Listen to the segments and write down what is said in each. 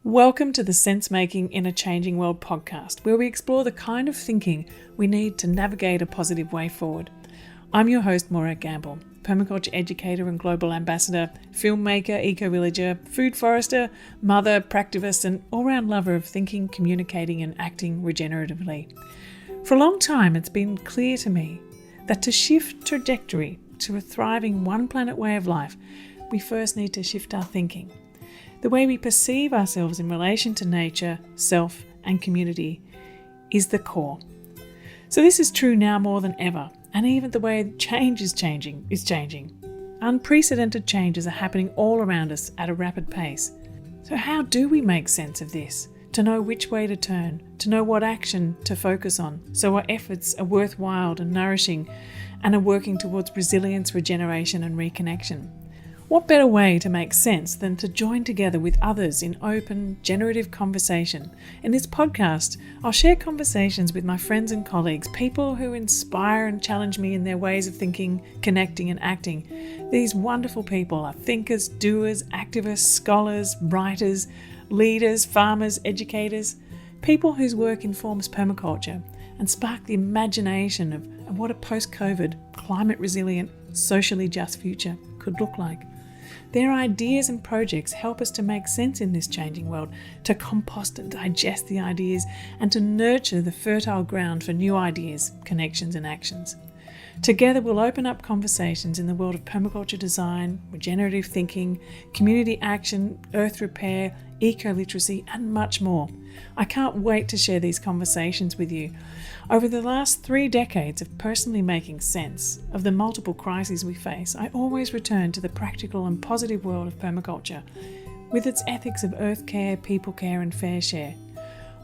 Welcome to the Sense Making in a Changing World podcast, where we explore the kind of thinking we need to navigate a positive way forward. I'm your host, Morag, permaculture educator and global ambassador, filmmaker, eco-villager, food forester, mother, practivist, and all-round lover of thinking, communicating, and acting regeneratively. For a long time, it's been clear to me that to shift trajectory to a thriving one planet way of life, we first need to shift our thinking. The way we perceive ourselves in relation to nature, self, and community is the core. So this is true now more than ever, and even the way change is changing. Unprecedented changes are happening all around us at a rapid pace. So how do we make sense of this? To know which way to turn, to know what action to focus on, so our efforts are worthwhile and nourishing and are working towards resilience, regeneration, and reconnection. What better way to make sense than to join together with others in open, generative conversation? In this podcast, I'll share conversations with my friends and colleagues, people who inspire and challenge me in their ways of thinking, connecting, and acting. These wonderful people are thinkers, doers, activists, scholars, writers, leaders, farmers, educators, people whose work informs permaculture and spark the imagination of what a post-COVID, climate-resilient, socially just future could look like. Their ideas and projects help us to make sense in this changing world, to compost and digest the ideas, and to nurture the fertile ground for new ideas, connections, and actions. Together, we'll open up conversations in the world of permaculture design, regenerative thinking, community action, earth repair, eco-literacy, and much more. I can't wait to share these conversations with you. Over the last 3 decades of personally making sense of the multiple crises we face, I always return to the practical and positive world of permaculture, with its ethics of earth care, people care, and fair share.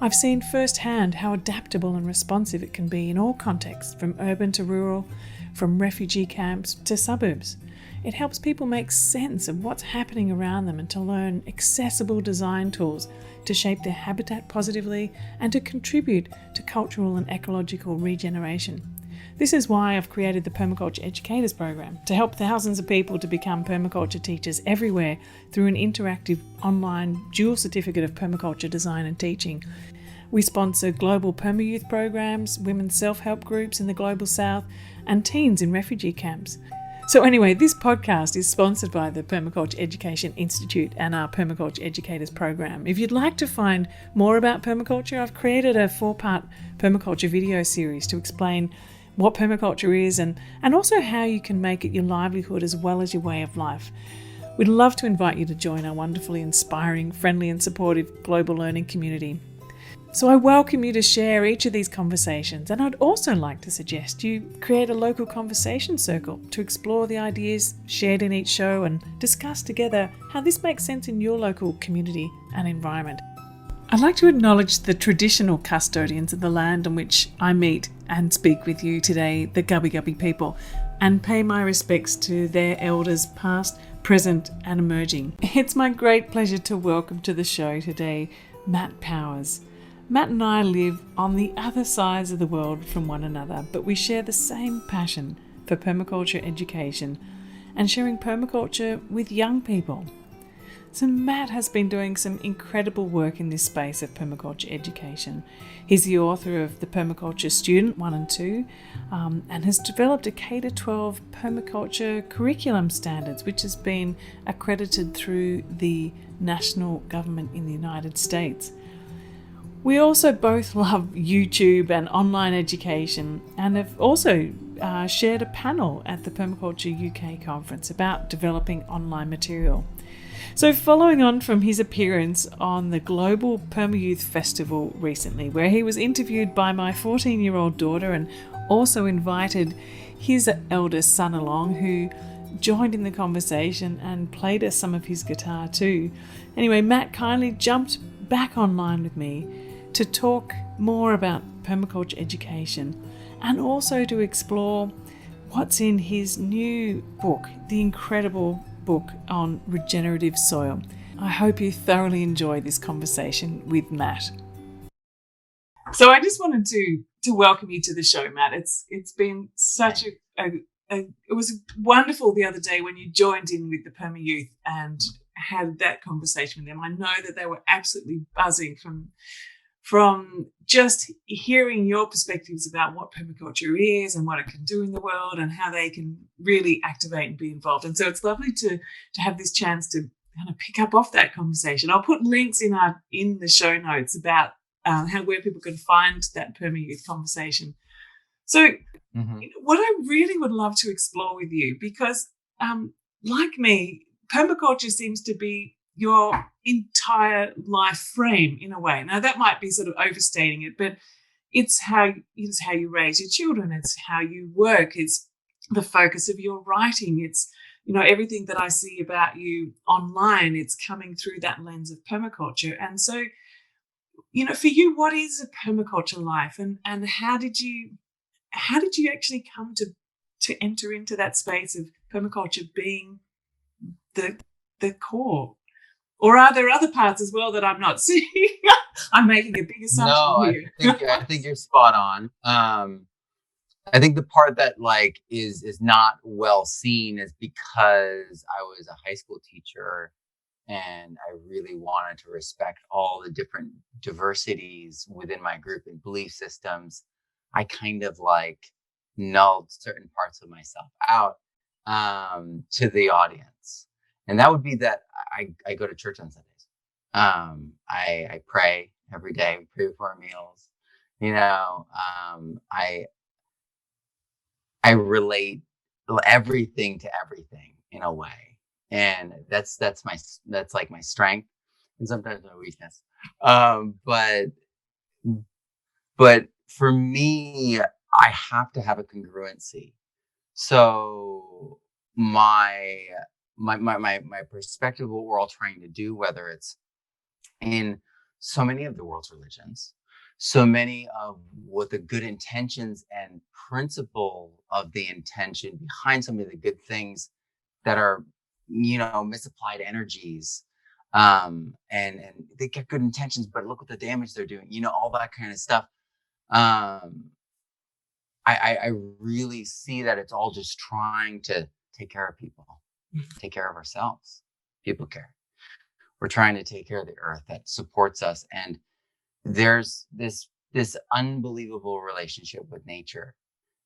I've seen firsthand how adaptable and responsive it can be in all contexts, from urban to rural, from refugee camps to suburbs. It helps people make sense of what's happening around them and to learn accessible design tools to shape their habitat positively and to contribute to cultural and ecological regeneration. This is why I've created the Permaculture Educators program, to help thousands of people to become permaculture teachers everywhere through an interactive online dual certificate of permaculture design and teaching. We sponsor Global Permayouth programs, women's self-help groups in the Global South, and teens in refugee camps. So anyway, this podcast is sponsored by the Permaculture Education Institute and our Permaculture Educators program. If you'd like to find more about permaculture, I've created a 4-part permaculture video series to explain what permaculture is and also how you can make it your livelihood as well as your way of life. We'd love to invite you to join our wonderfully inspiring, friendly and supportive global learning community. So I welcome you to share each of these conversations, and I'd also like to suggest you create a local conversation circle to explore the ideas shared in each show and discuss together how this makes sense in your local community and environment. I'd like to acknowledge the traditional custodians of the land on which I meet and speak with you today, the Gubbi Gubbi people, and pay my respects to their elders past, present and emerging. It's my great pleasure to welcome to the show today Matt Powers. Matt and I live on the other sides of the world from one another, but we share the same passion for permaculture education and sharing permaculture with young people. So Matt has been doing some incredible work in this space of permaculture education. He's the author of The Permaculture Student 1 and 2 and has developed a K-12 permaculture curriculum standards, which has been accredited through the national government in the United States. We also both love YouTube and online education and have also shared a panel at the Permaculture UK conference about developing online material. So following on from his appearance on the Global Permayouth Festival recently, where he was interviewed by my 14-year-old daughter and also invited his eldest son along, who joined in the conversation and played us some of his guitar too. Anyway, Matt kindly jumped back online with me to talk more about permaculture education and also to explore what's in his new book, the incredible book on regenerative soil. I hope you thoroughly enjoy this conversation with Matt. So I just wanted to welcome you to the show, Matt. It's been such it was wonderful the other day when you joined in with the Permayouth and had that conversation with them, I know that they were absolutely buzzing from just hearing your perspectives about what permaculture is and what it can do in the world and how they can really activate and be involved. And so it's lovely to have this chance to kind of pick up off that conversation. I'll put links in the show notes about where people can find that Permayouth conversation. So what I really would love to explore with you, because like me, permaculture seems to be your entire life frame in a way. Now, that might be sort of overstating it, but it's how you raise your children. It's how you work. It's the focus of your writing. It's, everything that I see about you online, it's coming through that lens of permaculture. And so, for you, what is a permaculture life, and how did you actually come to enter into that space of permaculture being the core? Or are there other parts as well that I'm not seeing? I'm making a big assumption here. I think you're spot on. I think the part that is not well seen is because I was a high school teacher and I really wanted to respect all the different diversities within my group and belief systems. I kind of nulled certain parts of myself out to the audience. And that would be that I go to church on Sundays. I pray every day. We pray before our meals. I relate everything to everything in a way, and that's my strength, and sometimes my weakness. But for me, I have to have a congruency. So my perspective of what we're all trying to do, whether it's in so many of the world's religions, so many of what the good intentions and principle of the intention behind some of the good things that are, misapplied energies, and they get good intentions, but look what the damage they're doing, all that kind of stuff. I really see that it's all just trying to take care of people. Take care of ourselves. People care. We're trying to take care of the earth that supports us. And there's this unbelievable relationship with nature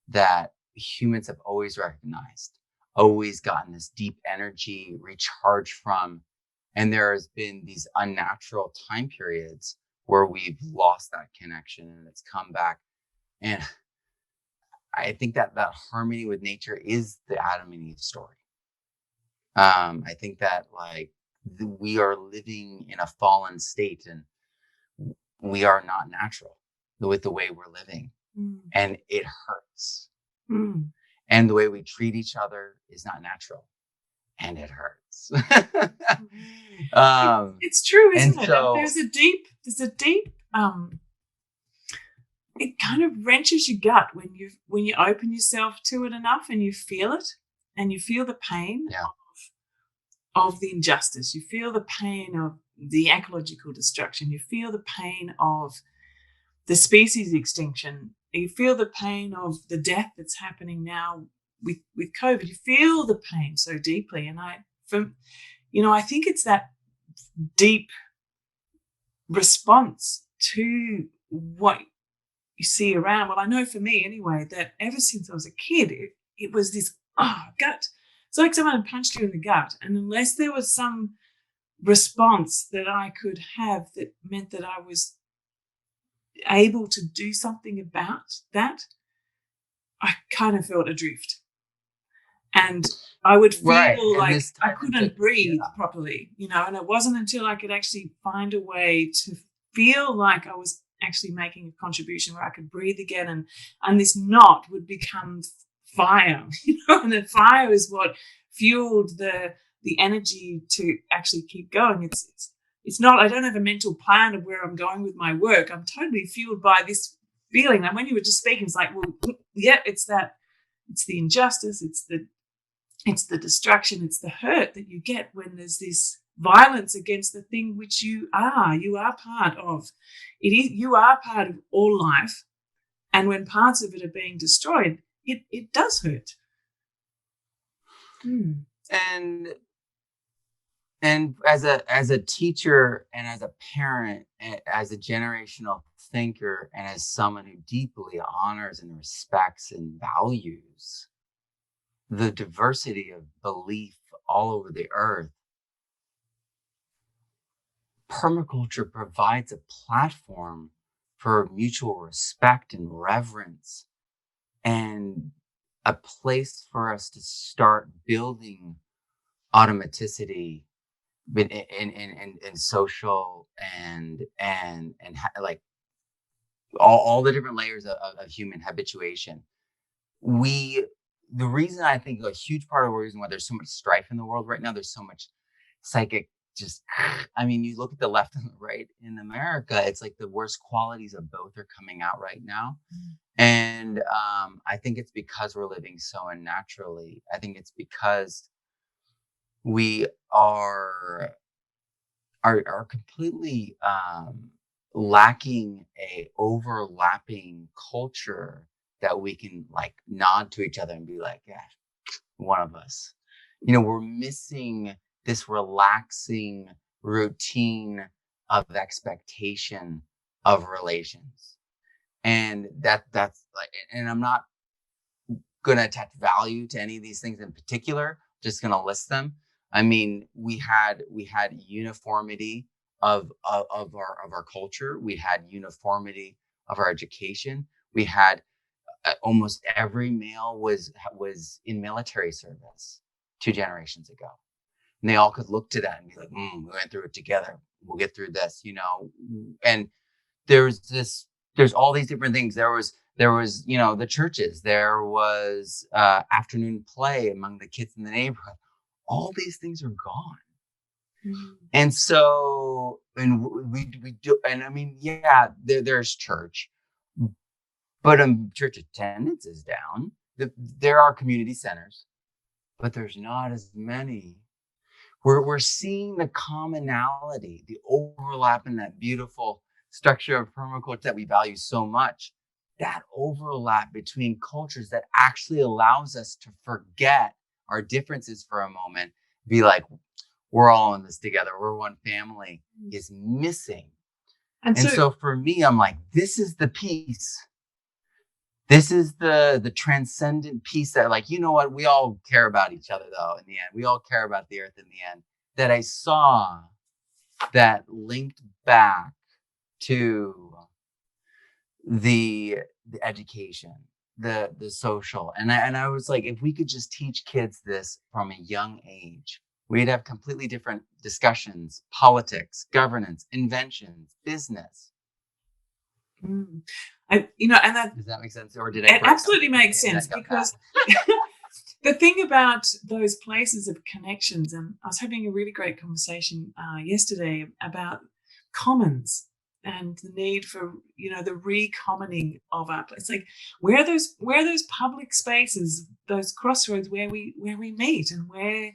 that humans have always recognized, always gotten this deep energy recharge from. And there has been these unnatural time periods where we've lost that connection and it's come back. And I think that harmony with nature is the Adam and Eve story. I think that we are living in a fallen state and we are not natural with the way we're living, and it hurts. And the way we treat each other is not natural, and it hurts. It's true, isn't it? So, there's a deep it kind of wrenches your gut when you open yourself to it enough and you feel it, and you feel the pain of the injustice. You feel the pain of the ecological destruction. You feel the pain of the species extinction. You feel the pain of the death that's happening now with COVID. You feel the pain so deeply. And I think it's that deep response to what you see around. Well, I know for me anyway, that ever since I was a kid, it was this gut. It's like someone had punched you in the gut. And unless there was some response that I could have that meant that I was able to do something about that, I kind of felt adrift. And I would feel like I couldn't breathe properly, and it wasn't until I could actually find a way to feel like I was actually making a contribution where I could breathe again, and this knot would become fire, and the fire is what fueled the energy to actually keep going. It's not, I don't have a mental plan of where I'm going with my work. I'm totally fueled by this feeling. And when you were just speaking, it's like, well, yeah, it's the injustice, it's the destruction, it's the hurt that you get when there's this violence against the thing which you are part of. You are part of all life. And when parts of it are being destroyed, it does hurt. And And as a teacher and as a parent, as a generational thinker, and as someone who deeply honors and respects and values the diversity of belief all over the earth, permaculture provides a platform for mutual respect and reverence, and a place for us to start building automaticity in social like all the different layers of human habituation. The reason I think a huge part of the reason why there's so much strife in the world right now, there's so much psychic just I mean, you look at the left and the right in America, it's like the worst qualities of both are coming out right now. And I think it's because we're living so unnaturally. I think it's because we are completely lacking a overlapping culture that we can like nod to each other and be like, yeah, one of us. You know, we're missing this relaxing routine of expectation of relations. And that's like, and I'm not going to attach value to any of these things in particular, just going to list them. I mean, we had uniformity of our culture. We had uniformity of our education. We had almost every male was in military service 2 generations ago, and they all could look to that and be like, we went through it together. We'll get through this, you know. And there's all these different things. There was, you know, the churches. There was afternoon play among the kids in the neighborhood. All these things are gone. And so, and we do, and I mean, yeah, there's church, but church attendance is down. There are community centers, but there's not as many. We're seeing the commonality, the overlap in that beautiful structure of permaculture that we value so much. That overlap between cultures that actually allows us to forget our differences for a moment, be like, we're all in this together, we're one family, is missing. And so for me, I'm like, this is the piece. This is the transcendent piece that, like, you know what? We all care about each other, though, in the end. We all care about the earth in the end. That I saw that linked back to the education, the social. And I was like, if we could just teach kids this from a young age, we'd have completely different discussions, politics, governance, inventions, business. Does that make sense? Or did I? It absolutely makes sense, because the thing about those places of connections, and I was having a really great conversation yesterday about commons and the need for, you know, the recommoning of our place. Like, where are those public spaces, those crossroads where we meet, and where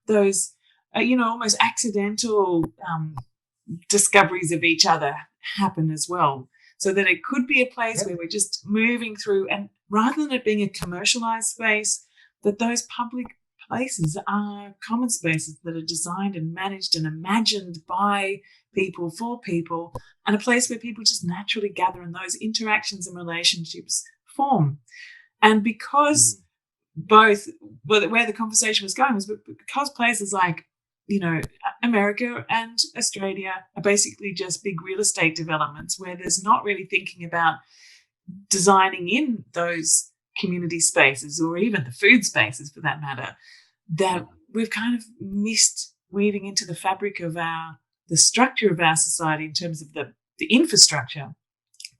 those almost accidental discoveries of each other happen as well. So that it could be a place where we're just moving through, and rather than it being a commercialized space, that those public places are common spaces that are designed and managed and imagined by people for people, and a place where people just naturally gather and those interactions and relationships form. And because where the conversation was going was because places like, you know, America and Australia are basically just big real estate developments where there's not really thinking about designing in those community spaces, or even the food spaces for that matter, that we've kind of missed weaving into the fabric of the structure of our society in terms of the infrastructure,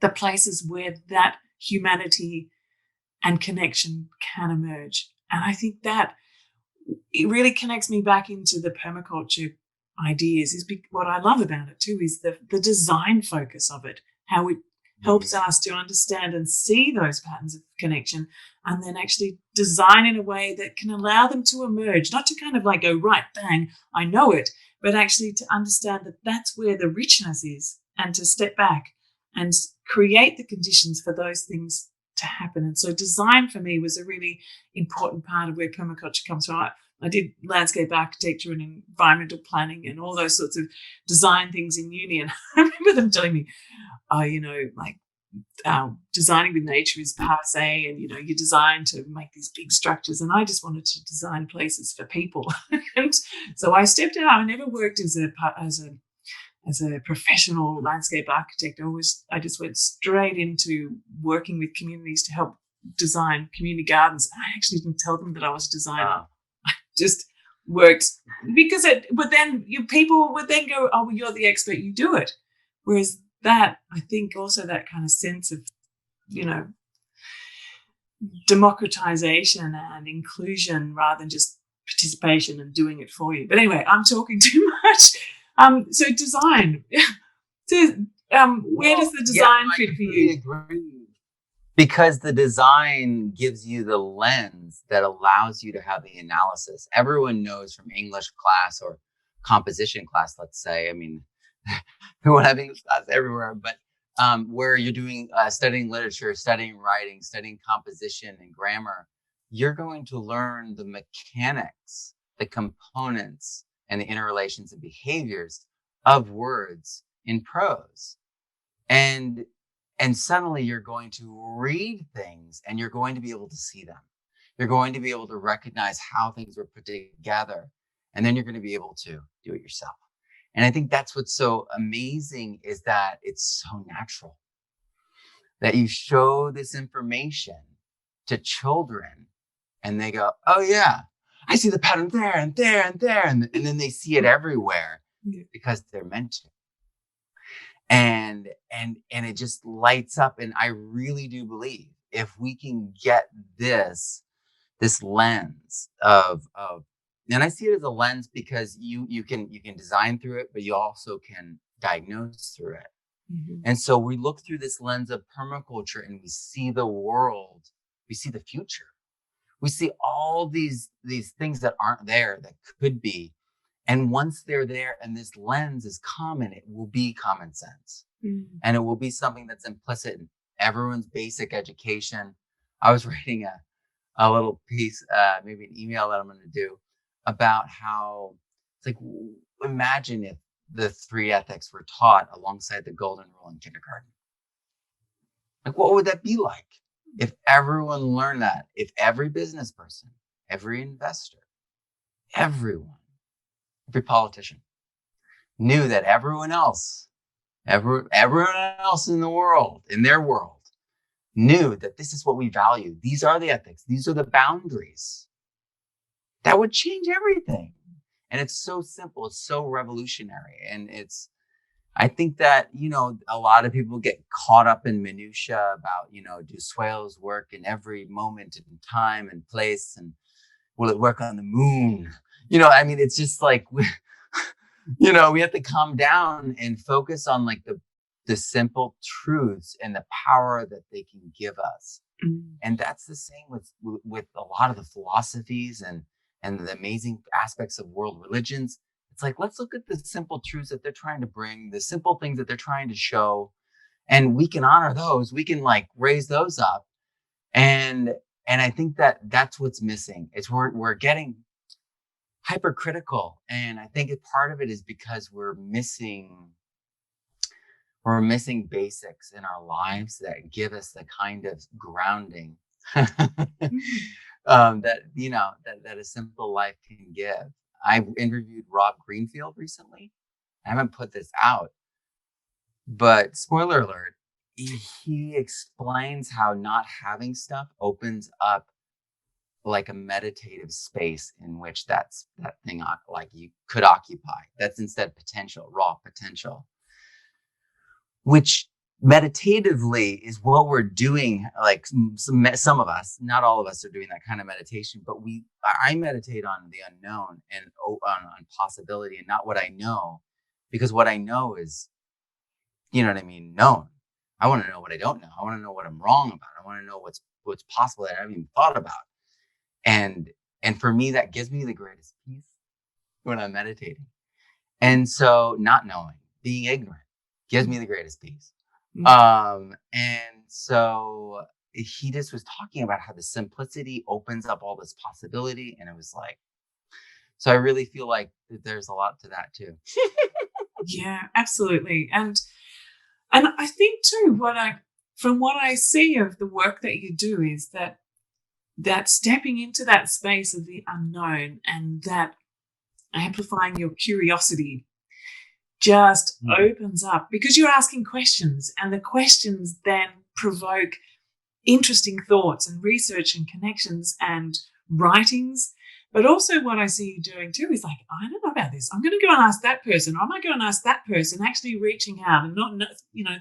the places where that humanity and connection can emerge. And I think that it really connects me back into the permaculture ideas. What I love about it too is the design focus of it, how it helps us to understand and see those patterns of connection, and then actually design in a way that can allow them to emerge, not to kind of like go, right, bang, I know it, but actually to understand that that's where the richness is, and to step back and create the conditions for those things to happen. And so design for me was a really important part of where permaculture comes from. I did landscape architecture and environmental planning and all those sorts of design things in uni. And I remember them telling me, oh, like designing with nature is passe, and you design to make these big structures, and I just wanted to design places for people. And so I stepped out. I never worked as a professional landscape architect. I just went straight into working with communities to help design community gardens. I actually didn't tell them that I was a designer. I just worked but then people would then go, oh, well, you're the expert, you do it. Whereas that, I think also that kind of sense of, democratization and inclusion rather than just participation and doing it for you. But anyway, I'm talking too much. So design. So, where does the design fit for you? Agree. Because the design gives you the lens that allows you to have the analysis. Everyone knows from English class or composition class, let's say. I mean, we won't have English class everywhere, but where you're doing studying literature, studying writing, studying composition and grammar, you're going to learn the mechanics, the components, and the interrelations and behaviors of words in prose. And suddenly you're going to read things and you're going to be able to see them. You're going to be able to recognize how things were put together. And then you're going to be able to do it yourself. And I think that's what's so amazing, is that it's so natural that you show this information to children and they go, oh yeah, I see the pattern there and there and there. And then they see it everywhere because they're meant to. And it just lights up. And I really do believe if we can get this lens of and I see it as a lens because you can design through it, but you also can diagnose through it. Mm-hmm. And so we look through this lens of permaculture and we see the world, we see the future. We see all these things that aren't there that could be. And once they're there and this lens is common, it will be common sense. Mm-hmm. And it will be something that's implicit in everyone's basic education. I was reading a little piece, maybe an email that I'm going to do about how it's like, imagine if the 3 ethics were taught alongside the golden rule in kindergarten. Like, what would that be like if everyone learned that? If every business person, every investor, every politician knew that everyone else in the world, in their world, knew that this is what we value. These are the ethics. These are the boundaries. That would change everything. And it's so simple. It's so revolutionary. And I think that, a lot of people get caught up in minutia about, do swales work in every moment in time and place? And will it work on the moon? It's just like, we have to calm down and focus on like the simple truths and the power that they can give us. Mm-hmm. And that's the same with a lot of the philosophies and the amazing aspects of world religions. It's like, let's look at the simple truths that they're trying to bring, the simple things that they're trying to show, and we can honor those. We can like raise those up. And I think that that's what's missing. It's we're getting hypercritical. And I think part of it is because we're missing basics in our lives that give us the kind of grounding that a simple life can give. I interviewed Rob Greenfield recently. I haven't put this out, but spoiler alert, he explains how not having stuff opens up like a meditative space in which that thing like you could occupy. That's instead potential, raw potential, which meditatively is what we're doing. Like some of us, not all of us are doing that kind of meditation, but I meditate on the unknown and on possibility and not what I know, because what I know is, known. I want to know what I don't know. I want to know what I'm wrong about. I want to know what's possible that I haven't even thought about. And for me, that gives me the greatest peace when I'm meditating. And so not knowing, being ignorant gives me the greatest peace. And so he just was talking about how the simplicity opens up all this possibility. And it was like, So I really feel like there's a lot to that too. Yeah, absolutely. And I think too, from what I see of the work that you do is that stepping into that space of the unknown and that amplifying your curiosity just opens up, because you're asking questions, and the questions then provoke interesting thoughts and research and connections and writings. But also what I see you doing too is like, I don't know about this. I'm going to go and ask that person, or I might go and ask that person, actually reaching out and not,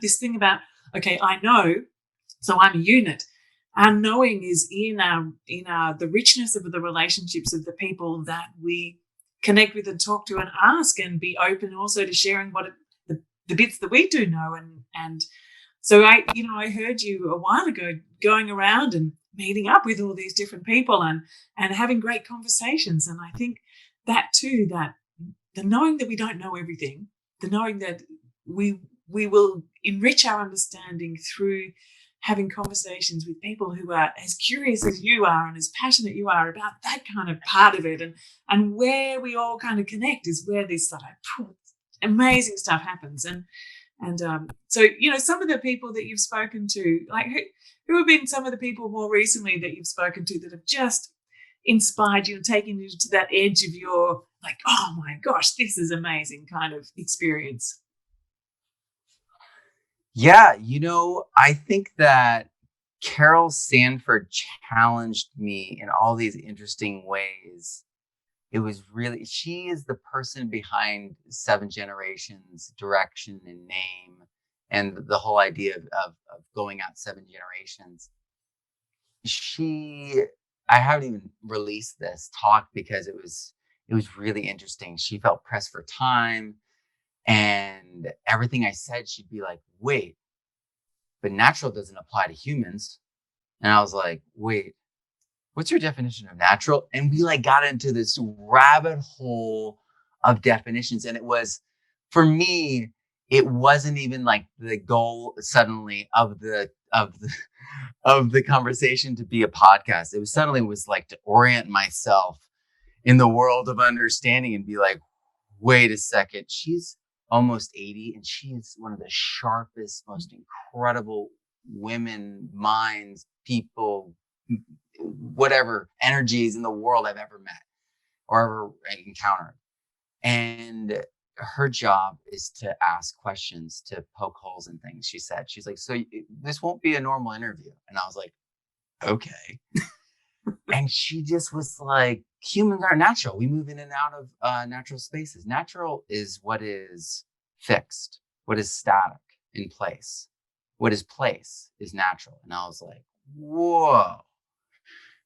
this thing about, okay, I know, so I'm a unit. Our knowing is in the richness of the relationships of the people that we connect with and talk to and ask, and be open also to sharing the bits that we do know. And so I heard you a while ago going around and meeting up with all these different people and having great conversations. And I think that too, that the knowing that we don't know everything, the knowing that we will enrich our understanding through having conversations with people who are as curious as you are and as passionate you are about that kind of part of it, and where we all kind of connect is where this sort of amazing stuff happens. And so, some of the people that you've spoken to, like who have been some of the people more recently that you've spoken to that have just inspired you and taken you to that edge of your, like, oh my gosh, this is amazing kind of experience? Yeah, I think that Carol Sanford challenged me in all these interesting ways. It was really, she is the person behind Seven Generations, direction and name, and the whole idea of going out 7 generations. I haven't even released this talk because it was really interesting. She felt pressed for time, and everything I said, she'd be like, wait, but natural doesn't apply to humans. And I was like, wait, what's your definition of natural? And we like got into this rabbit hole of definitions. And it was, for me, it wasn't even like the goal suddenly of the conversation to be a podcast. It was suddenly was like to orient myself in the world of understanding and be like, wait a second, she's almost 80 and she's one of the sharpest, most incredible women, minds, people, whatever energies in the world I've ever met or ever encountered. And her job is to ask questions, to poke holes in things. She said, she's like, so this won't be a normal interview. And I was like, okay. And she just was like, humans are natural. We move in and out of natural spaces. Natural is what is fixed, what is static in place. What is place is natural. And I was like, whoa.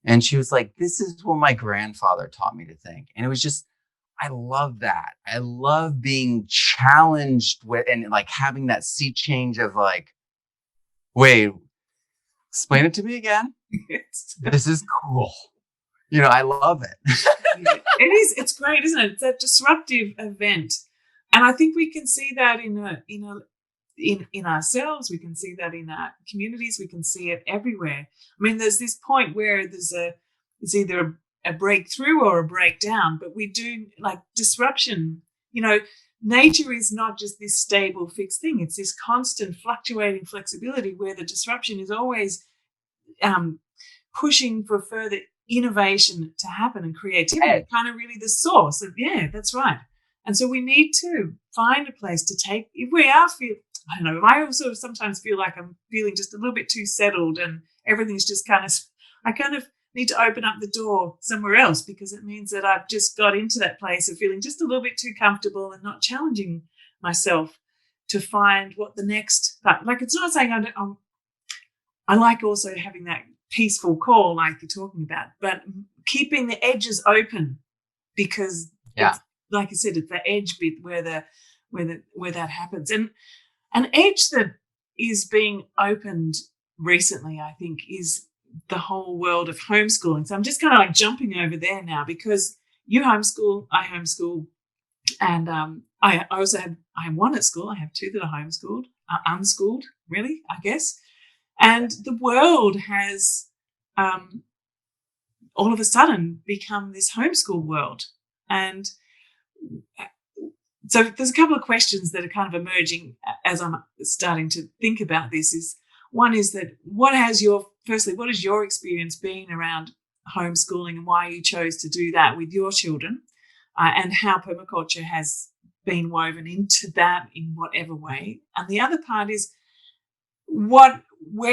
And she was like, this is what my grandfather taught me to think. And it was just, I love that. I love being challenged with, and like having that sea change of like, wait, explain it to me again. This is cool. I love it. It is. It's great, isn't it? It's a disruptive event. And I think we can see that in ourselves. We can see that in our communities. We can see it everywhere. I mean, there's this point where it's either a breakthrough or a breakdown, but we do like disruption. Nature is not just this stable, fixed thing. It's this constant fluctuating flexibility where the disruption is always pushing for further innovation to happen and creativity, kind of really the source of, yeah, that's right. And so we need to find a place to take, if we are I don't know, I also sometimes feel like I'm feeling just a little bit too settled and everything's just I kind of need to open up the door somewhere else, because it means that I've just got into that place of feeling just a little bit too comfortable and not challenging myself to find what the next, like it's not saying I like also having that peaceful call like you're talking about, but keeping the edges open, because it's, like I said, it's the edge bit where that happens. And an edge that is being opened recently, I think, is the whole world of homeschooling. So I'm just kind of like jumping over there now, because you homeschool, I homeschool, and I also I am one at school. I have two that are homeschooled, unschooled, really, I guess. And the world has all of a sudden become this homeschool world. And so there's a couple of questions that are kind of emerging as I'm starting to think about this. One is that what is your experience being around homeschooling and why you chose to do that with your children, and how permaculture has been woven into that in whatever way. And the other part is where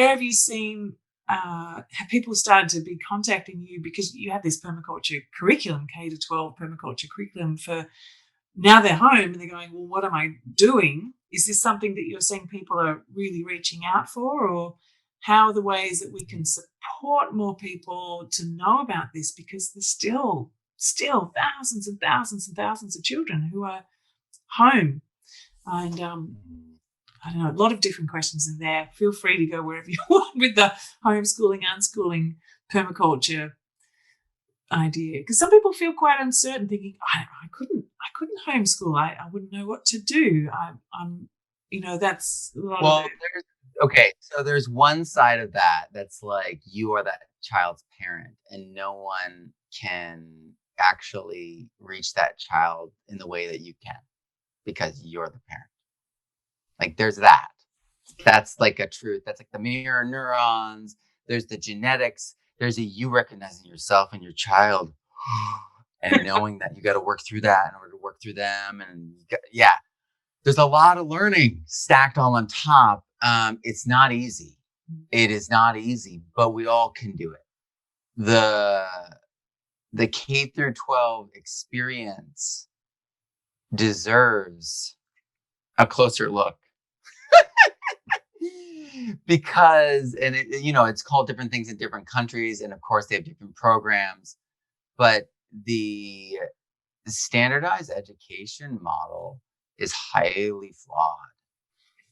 have you seen, have people started to be contacting you because you have this permaculture curriculum, K-12 permaculture curriculum for now they're home and they're going, well, what am I doing? Is this something that you're seeing people are really reaching out for, or how are the ways that we can support more people to know about this? Because there's still thousands and thousands and thousands of children who are home. And I don't know, a lot of different questions in there. Feel free to go wherever you want with the homeschooling, unschooling, permaculture idea, because some people feel quite uncertain, thinking I couldn't homeschool. I wouldn't know what to do. I'm that's a lot of it. So there's one side of that that's like you are that child's parent and no one can actually reach that child in the way that you can because you're the parent. Like there's that's like a truth. That's like the mirror neurons. There's the genetics. There's you recognizing yourself and your child and knowing that you got to work through that in order to work through them. And there's a lot of learning stacked all on top. It's not easy. It is not easy, but we all can do it. The K through 12 experience deserves a closer look. Because, and it's called different things in different countries. And of course they have different programs, but the standardized education model is highly flawed.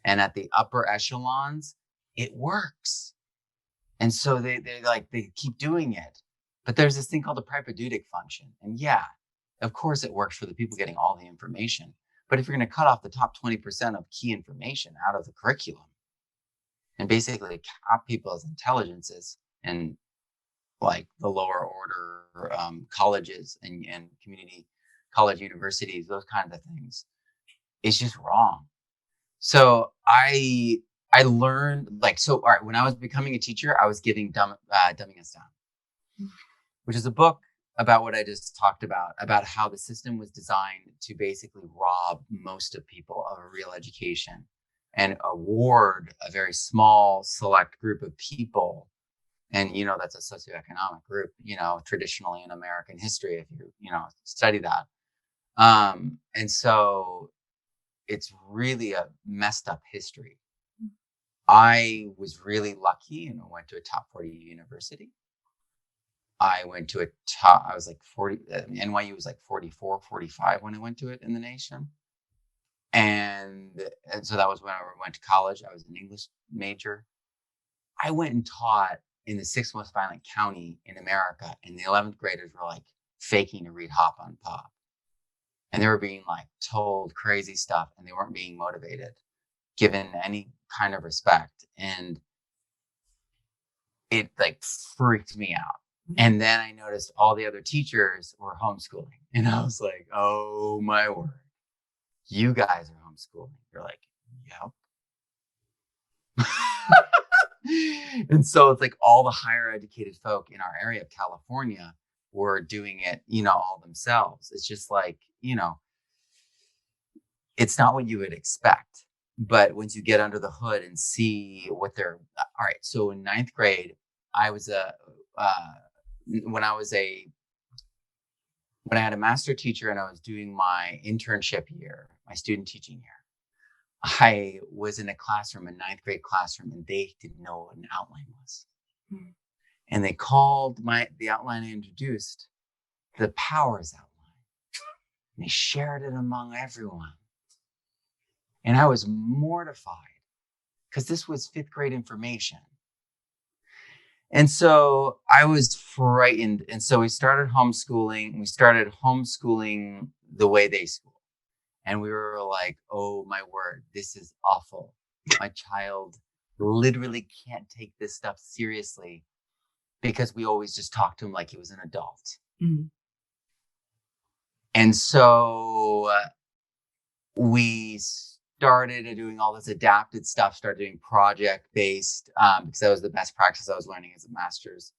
And at the upper echelons, it works. And so they keep doing it. But there's this thing called the propedeutic function. And of course it works for the people getting all the information. But if you're going to cut off the top 20% of key information out of the curriculum and basically cap people's intelligences and like the lower order colleges and community college universities, those kinds of things, it's just wrong. So I learned all right, when I was becoming a teacher, I was giving Dumbing Us Down, which is a book about what I just talked about how the system was designed to basically rob most of people of a real education and award a very small select group of people. And, that's a socioeconomic group, traditionally in American history, if you study that. And so it's really a messed up history. I was really lucky and went to a top 40 university. I went to I was like 40, NYU was like 44, 45 when I went to it in the nation. And so that was when I went to college. I was an English major. I went and taught in the 6th most violent county in America. And the 11th graders were like faking to read Hop on Pop. And they were being like told crazy stuff and they weren't being motivated, given any kind of respect. And it like freaked me out. And then I noticed all the other teachers were homeschooling. And I was like, oh my word, you guys are homeschooling. You're like, yep. And so it's like all the higher educated folk in our area of California were doing it, all themselves. It's just like, it's not what you would expect. But once you get under the hood and see what they're, all right. So in 9th grade, I was when I had a master teacher and I was doing my internship year, my student teaching year, I was in a classroom, a 9th grade classroom, and they didn't know what an outline was. Mm-hmm. And they called the outline I introduced the powers outline. And they shared it among everyone. And I was mortified because this was 5th grade information. And so I was frightened. And so we started homeschooling. We started homeschooling the way they school. And we were like, oh my word, this is awful. My child literally can't take this stuff seriously because we always just talk to him like he was an adult. Mm-hmm. And so we started doing all this adapted stuff, started doing project-based, because that was the best practice I was learning as a master's,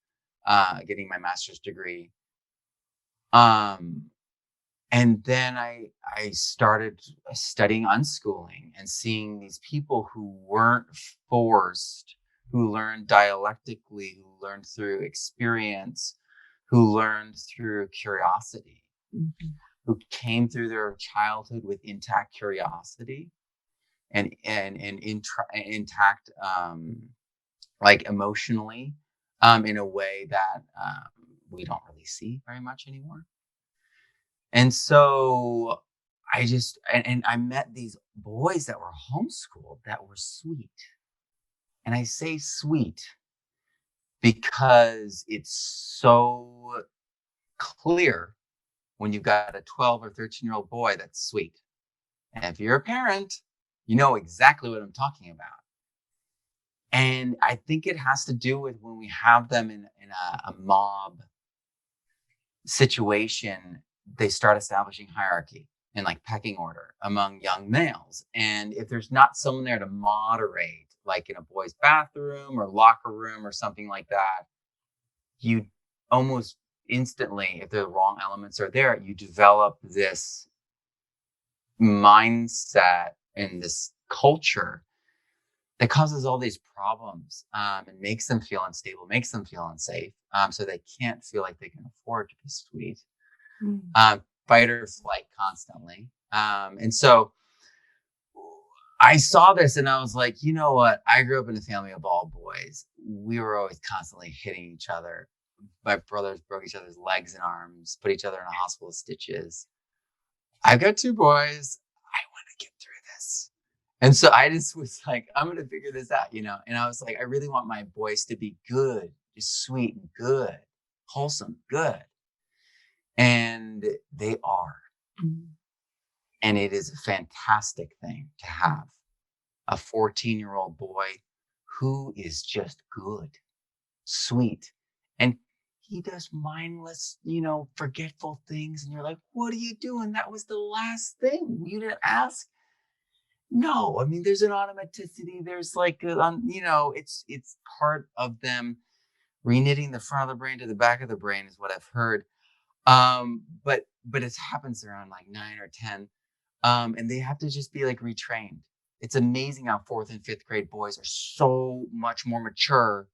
getting my master's degree. And then I started studying unschooling and seeing these people who weren't forced, who learned dialectically, who learned through experience, who learned through curiosity, who came through their childhood with intact curiosity and intact, like emotionally, in a way that we don't really see very much anymore. And so and I met these boys that were homeschooled that were sweet. And I say sweet because it's so clear when you've got a 12 or 13-year-old boy that's sweet. And if you're a parent, you know exactly what I'm talking about. And I think it has to do with when we have them in a mob situation, they start establishing hierarchy and like pecking order among young males. And if there's not someone there to moderate, like in a boys' bathroom or locker room or something like that, you almost instantly, if the wrong elements are there, you develop this mindset and this culture that causes all these problems, and makes them feel unstable, makes them feel unsafe. So they can't feel like they can afford to be sweet. Fight or flight constantly. And so I saw this and I was like, you know what? I grew up in a family of all boys. We were always constantly hitting each other. My brothers broke each other's legs and arms, put each other in a hospital with stitches. I've got two boys. I want to get through this. And so I just was like, I'm going to figure this out, you know? And I was like, I really want my boys to be good, just sweet and good, wholesome, good. And they are. And it is a fantastic thing to have a 14-year-old boy who is just good, sweet. And he does mindless, forgetful things. And you're like, what are you doing? That was the last thing. You didn't ask. No, I mean, there's an automaticity. There's like, it's part of them reknitting the front of the brain to the back of the brain is what I've heard. But it happens around like 9 or 10. And they have to just be like retrained. It's amazing how 4th and 5th grade boys are so much more mature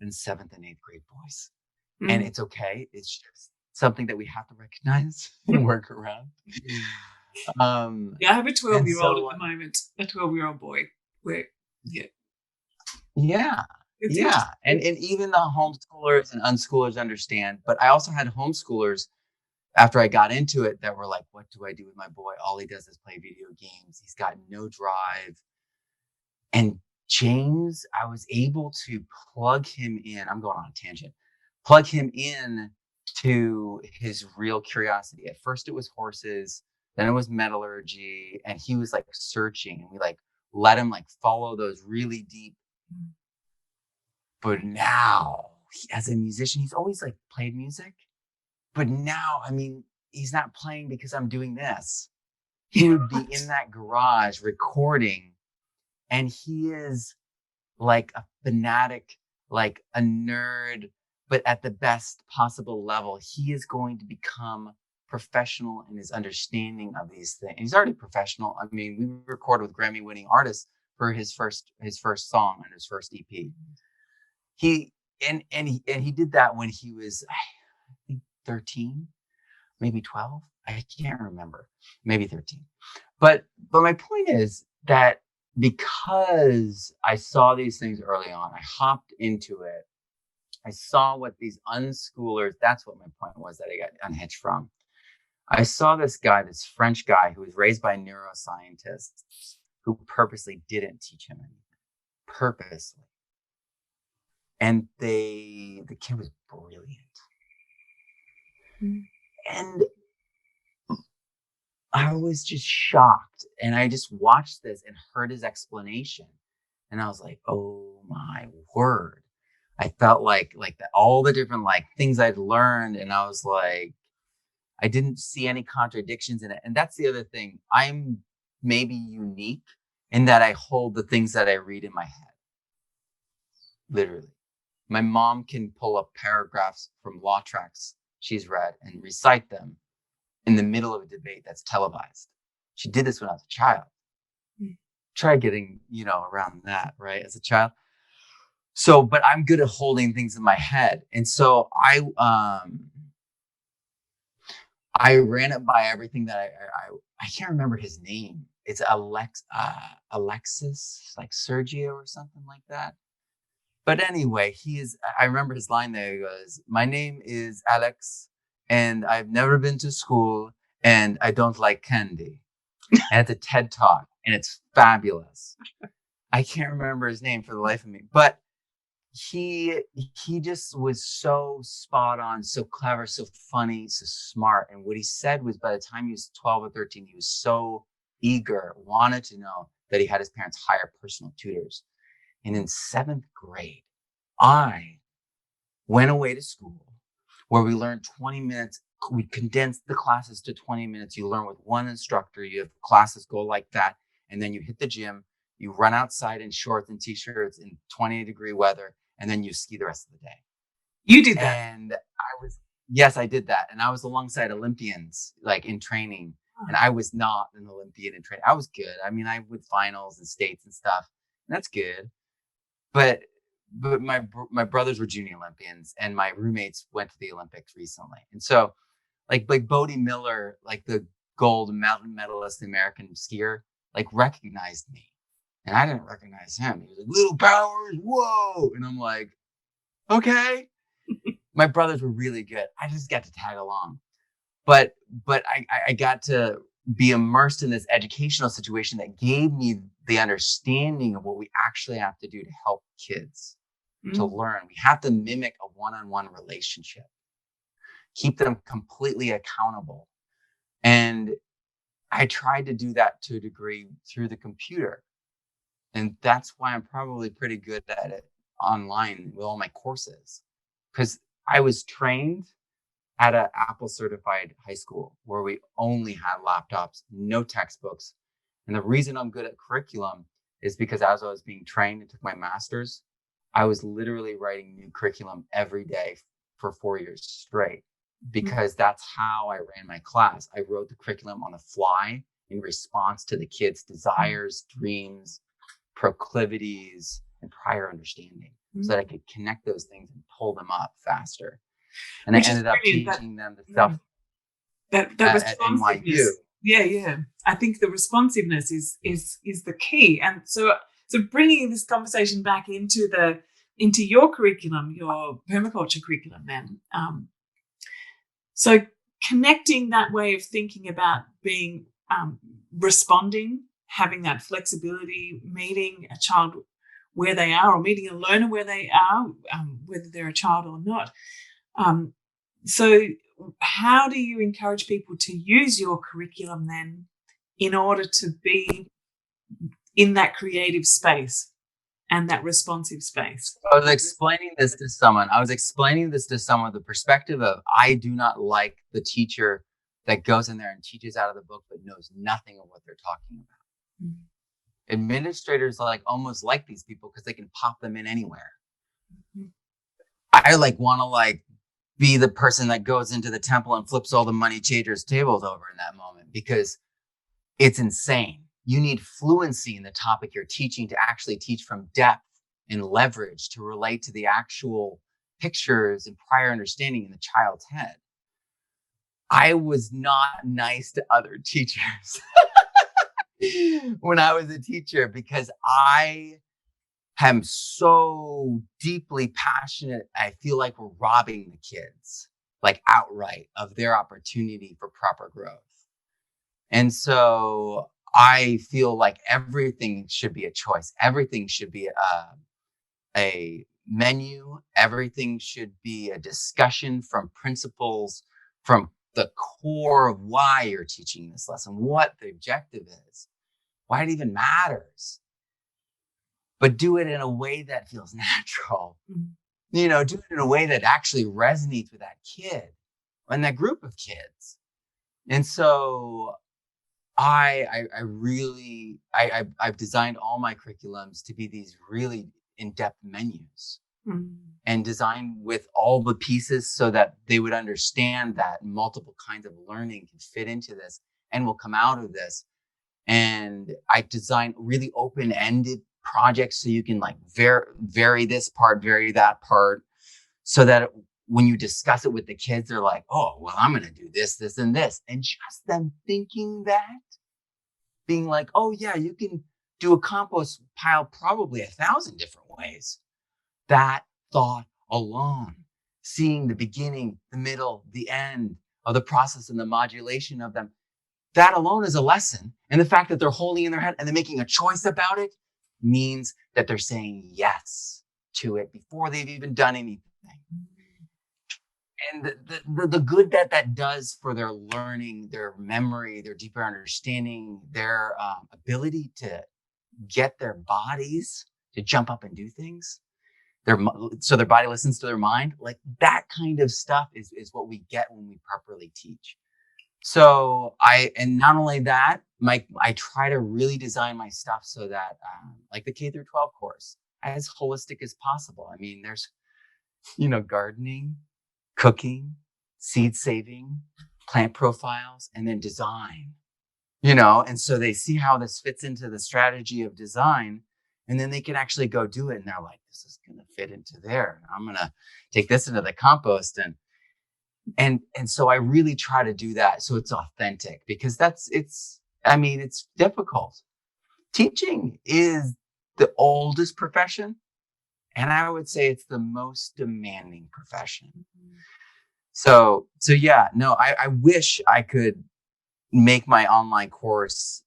than 7th and 8th grade boys. And it's okay. It's just something that we have to recognize and work around. Yeah, I have a 12-year-old at the moment, a 12-year-old boy. Yeah. And even the homeschoolers and unschoolers understand. But I also had homeschoolers after I got into it that were like, what do I do with my boy? All he does is play video games. He's got no drive. And James, I was able to plug him in. I'm going on a tangent. Plug him in to his real curiosity. At first it was horses, then it was metallurgy, and he was like searching, and we like let him like follow those really deep. But now, as a musician, he's always like played music. But now, I mean, he's not playing because I'm doing this. He would be in that garage recording, and he is like a fanatic, like a nerd, but at the best possible level. He is going to become professional in his understanding of these things. He's already professional. I mean, we recorded with Grammy-winning artists for his first song on his first EP. He did that when he was, I think, 13, maybe 12. I can't remember. Maybe 13. But my point is that because I saw these things early on, I hopped into it. I saw what these unschoolers, that's what my point was that I got unhitched from. I saw this guy, this French guy who was raised by neuroscientists who purposely didn't teach him anything. Purposely. And the kid was brilliant. And I was just shocked. And I just watched this and heard his explanation. And I was like, oh my word. I felt like all the different like things I'd learned. And I was like, I didn't see any contradictions in it. And that's the other thing. I'm maybe unique in that I hold the things that I read in my head. Literally. My mom can pull up paragraphs from law tracts she's read and recite them in the middle of a debate that's televised. She did this when I was a child. Try getting, around that, right? As a child. So, but I'm good at holding things in my head. And so I ran it by everything that I can't remember his name. It's Alexis, like Sergio or something like that. But anyway, I remember his line there. He goes, "My name is Alex and I've never been to school and I don't like candy." And it's a TED Talk and it's fabulous. I can't remember his name for the life of me, but he just was so spot on, so clever, so funny, so smart. And what he said was, by the time he was 12 or 13, he was so eager, wanted to know, that he had his parents hire personal tutors. And in 7th grade, I went away to school where we learned 20 minutes. We condensed the classes to 20 minutes. You learn with one instructor. You have classes go like that. And then you hit the gym. You run outside in shorts and t-shirts in 20-degree weather. And then you ski the rest of the day. You did that? And yes, I did that. And I was alongside Olympians, like in training. And I was not an Olympian in training. I was good. I mean, I would finals and states and stuff. And that's good. But my brothers were junior Olympians and my roommates went to the Olympics recently. And so like Bodie Miller, like the gold medalist American skier, like recognized me. And I didn't recognize him. He was like, "Little Powers, whoa." And I'm like, okay. My brothers were really good. I just got to tag along. But I got to be immersed in this educational situation that gave me the understanding of what we actually have to do to help kids to learn. We have to mimic a one-on-one relationship, keep them completely accountable. And I tried to do that to a degree through the computer. And that's why I'm probably pretty good at it online with all my courses, because I was trained at an Apple certified high school where we only had laptops, no textbooks. And the reason I'm good at curriculum is because as I was being trained and took my master's, I was literally writing new curriculum every day for 4 years straight, because that's how I ran my class. I wrote the curriculum on the fly in response to the kids' desires, dreams, proclivities, and prior understanding, so that I could connect those things and pull them up faster. And I ended up teaching them the stuff that at NYU. Yeah. I think the responsiveness is the key. And so bringing this conversation back into your curriculum, your permaculture curriculum, then. So connecting that way of thinking about being responding, having that flexibility, meeting a child where they are, or meeting a learner where they are, whether they're a child or not. So how do you encourage people to use your curriculum then in order to be in that creative space and that responsive space? I was explaining this to someone. The perspective of, I do not like the teacher that goes in there and teaches out of the book but knows nothing of what they're talking about. Administrators almost like these people because they can pop them in anywhere. I want to be the person that goes into the temple and flips all the money changers' tables over in that moment, because it's insane. You need fluency in the topic you're teaching to actually teach from depth and leverage to relate to the actual pictures and prior understanding in the child's head. I was not nice to other teachers when I was a teacher, because I am so deeply passionate. I feel like we're robbing the kids, outright, of their opportunity for proper growth. And so I feel like everything should be a choice. Everything should be a menu. Everything should be a discussion from principles, from the core of why you're teaching this lesson, what the objective is, why it even matters. But do it in a way that feels natural. Do it in a way that actually resonates with that kid and that group of kids. And so I've designed all my curriculums to be these really in-depth menus and designed with all the pieces so that they would understand that multiple kinds of learning can fit into this and will come out of this. And I designed really open-ended projects so you can like vary this part, vary that part, so that when you discuss it with the kids, they're like, oh, well, I'm going to do this, this, and this. And just them thinking that, being like, oh yeah, you can do a compost pile probably 1,000 different ways. That thought alone, seeing the beginning, the middle, the end of the process and the modulation of them, that alone is a lesson. And the fact that they're holding in their head and they're making a choice about it means that they're saying yes to it before they've even done anything. And the good that does for their learning, their memory, their deeper understanding, their ability to get their bodies to jump up and do things, so their body listens to their mind, like that kind of stuff is what we get when we properly teach. So and not only that, I try to really design my stuff so that like the K through 12 course, as holistic as possible. I mean, there's, gardening, cooking, seed saving, plant profiles, and then design, and so they see how this fits into the strategy of design, and then they can actually go do it. And they're like, this is going to fit into there. I'm going to take this into the compost. And so I really try to do that so it's authentic, because it's difficult. Teaching is the oldest profession. And I would say it's the most demanding profession. So yeah, no, I wish I could make my online course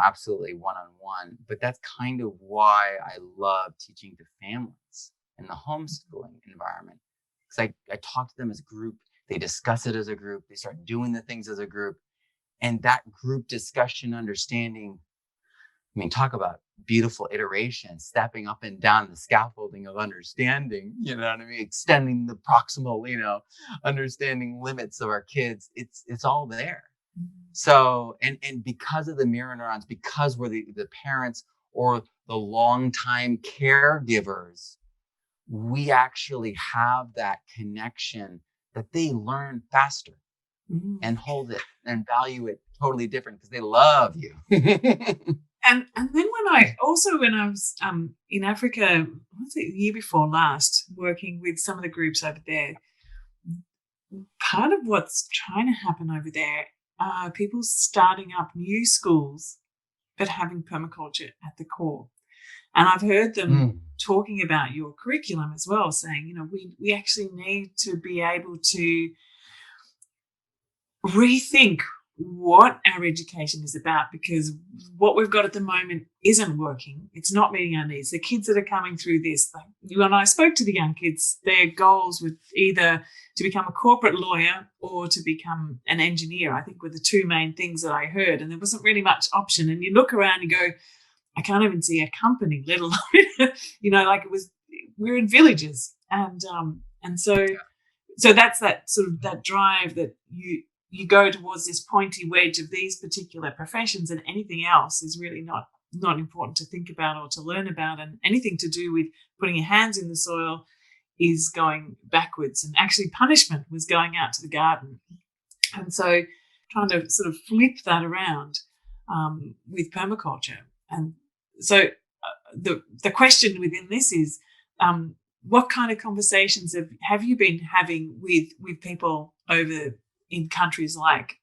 absolutely one-on-one, but that's kind of why I love teaching to families in the homeschooling environment. Because I talk to them as a group, they discuss it as a group, they start doing the things as a group, and that group discussion, understanding, talk about beautiful iteration, stepping up and down the scaffolding of understanding, extending the proximal, understanding limits of our kids. It's all there. So, and because of the mirror neurons, because we're the parents or the longtime caregivers, we actually have that connection that they learn faster and hold it and value it totally different because they love you. And then when I was in Africa, was it the year before last, working with some of the groups over there, part of what's trying to happen over there are people starting up new schools but having permaculture at the core. And I've heard them talking about your curriculum as well, saying, we actually need to be able to rethink what our education is about, because what we've got at the moment isn't working. It's not meeting our needs. The kids that are coming through this, when I spoke to the young kids, their goals were either to become a corporate lawyer or to become an engineer, I think were the two main things that I heard. And there wasn't really much option. And you look around and go, I can't even see a company, let alone, we're in villages. And so that's that sort of that drive that you go towards this pointy wedge of these particular professions, and anything else is really not important to think about or to learn about. And anything to do with putting your hands in the soil is going backwards. And actually punishment was going out to the garden. And so trying to sort of flip that around with permaculture. And so the question within this is, what kind of conversations have you been having with people over in countries like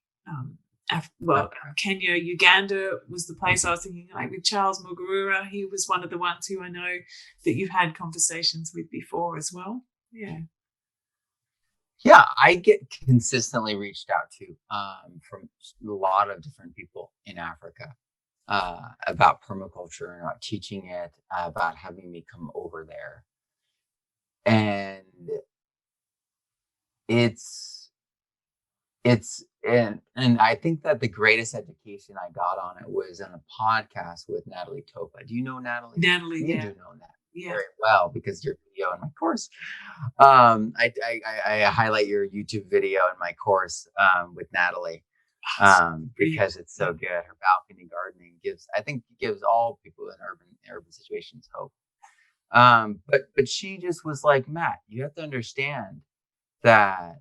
Kenya, Uganda was the place I was thinking, like with Charles Mugarura. He was one of the ones who I know that you've had conversations with before as well. Yeah, I get consistently reached out to from a lot of different people in Africa about permaculture and about teaching it, about having me come over there. And and I think that the greatest education I got on it was in a podcast with Natalie Topa. Do you know Natalie? Natalie, you yeah. do know Natalie very well because your video in my course. I highlight your YouTube video in my course with Natalie. because it's so good. Her balcony gardening gives all people in urban situations hope. But she just was like, Matt, you have to understand that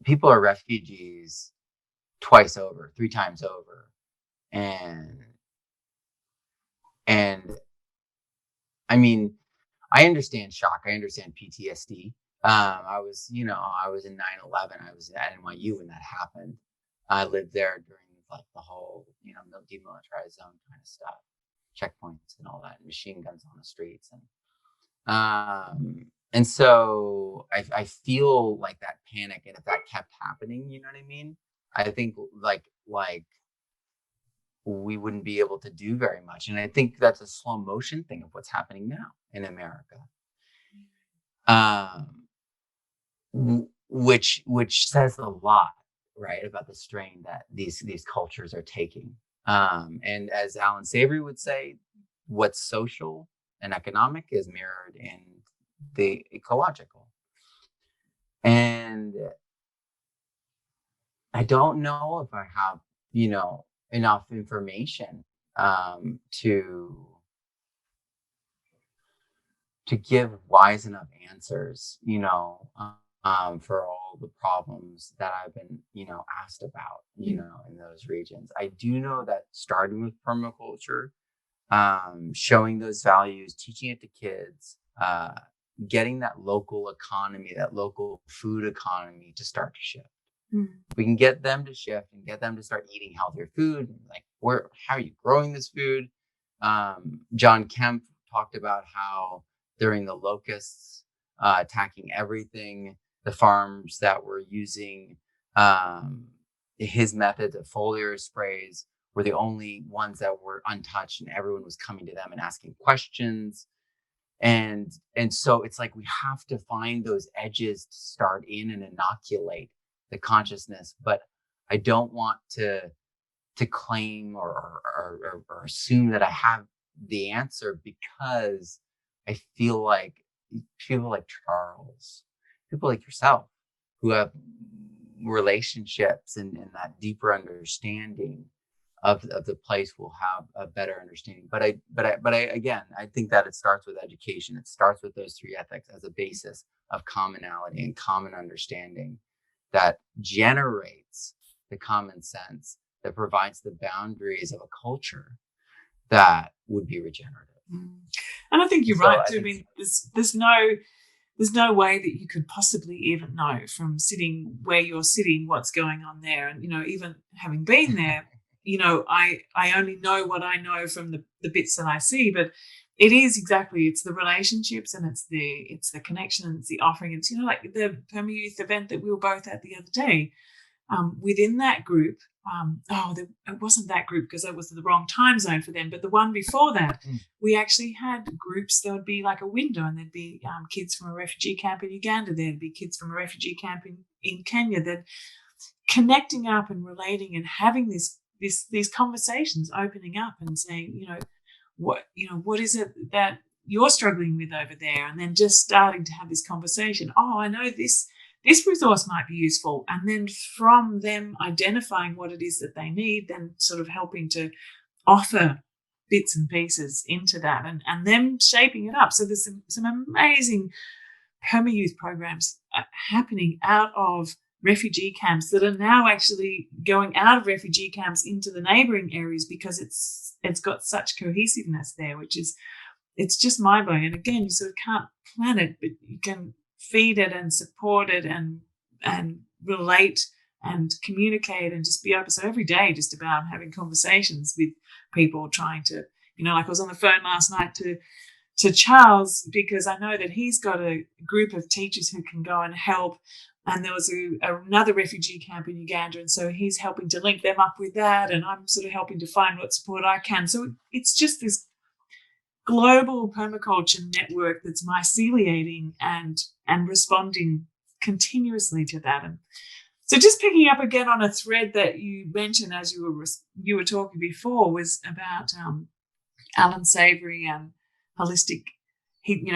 people are refugees twice over, 3 times over. And I mean, I understand shock. I understand PTSD. I was in 9/11. I was at NYU when that happened. I lived there during like the whole, demilitarized zone kind of stuff, checkpoints and all that, machine guns on the streets. And so I feel like that panic. And if that kept happening, you know what I mean? I think like we wouldn't be able to do very much. And I think that's a slow motion thing of what's happening now in America. Which says a lot, right, about the strain that these cultures are taking. And as Alan Savory would say, what's social and economic is mirrored in the ecological. And I don't know if I have, enough information to give wise enough answers, for all the problems that I've been, asked about, in those regions. I do know that starting with permaculture, showing those values, teaching it to kids, getting that local economy, that local food economy to start to shift. We can get them to shift and get them to start eating healthier food. Like, how are you growing this food? John Kemp talked about how during the locusts attacking everything, the farms that were using his methods of foliar sprays were the only ones that were untouched, and everyone was coming to them and asking questions. And so it's like we have to find those edges to start in and inoculate the consciousness. But I don't want to claim or assume that I have the answer, because I feel like people like Charles, people like yourself, who have relationships and that deeper understanding of the place, will have a better understanding. But I again, I think that it starts with education. It starts with those 3 ethics as a basis of commonality and common understanding that generates the common sense that provides the boundaries of a culture that would be regenerative. And I think you're right too. I mean, there's no way that you could possibly even know from sitting where you're sitting what's going on there. And, even having been there, I only know what I know from the bits that I see, but it is it's the relationships, and it's the connection, and it's the offering. It's, like the Permayouth event that we were both at the other day. Within that group, it wasn't that group because it was the wrong time zone for them, but the one before that, we actually had groups. There would be like a window, and there'd be kids from a refugee camp in Uganda, there'd be kids from a refugee camp in Kenya, that connecting up and relating and having these conversations, opening up and saying, what is it that you're struggling with over there? And then just starting to have this conversation. Oh, I know this resource might be useful. And then from them identifying what it is that they need, then sort of helping to offer bits and pieces into that, and them shaping it up. So there's some amazing Permayouth programs happening out of refugee camps that are now actually going out of refugee camps into the neighboring areas, because it's got such cohesiveness there, it's just mind-blowing. And again, you sort of can't plan it, but you can feed it and support it and relate and communicate and just be open. So every day, just about having conversations with people, trying to, like I was on the phone last night to Charles, because I know that he's got a group of teachers who can go and help. And there was another refugee camp in Uganda, and so he's helping to link them up with that, and I'm sort of helping to find what support I can. So it's just this global permaculture network that's myceliating and responding continuously to that. And so just picking up again on a thread that you mentioned as you were talking before, was about Alan Savory and holistic,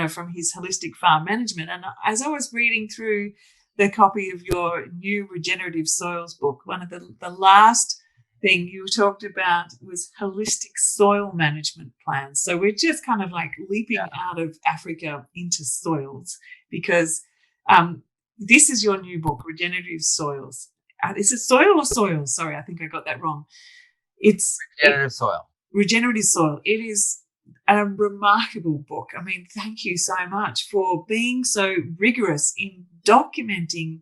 from his holistic farm management. And as I was reading through the copy of your new Regenerative Soils book. One of the last thing you talked about was holistic soil management plans. So we're just kind of like leaping out of Africa into soils, because this is your new book, Regenerative Soils. Is it soil or soils? Sorry, I think I got that wrong. It's Regenerative Soil. Regenerative Soil. It is a remarkable book. I mean, thank you so much for being so rigorous in documenting,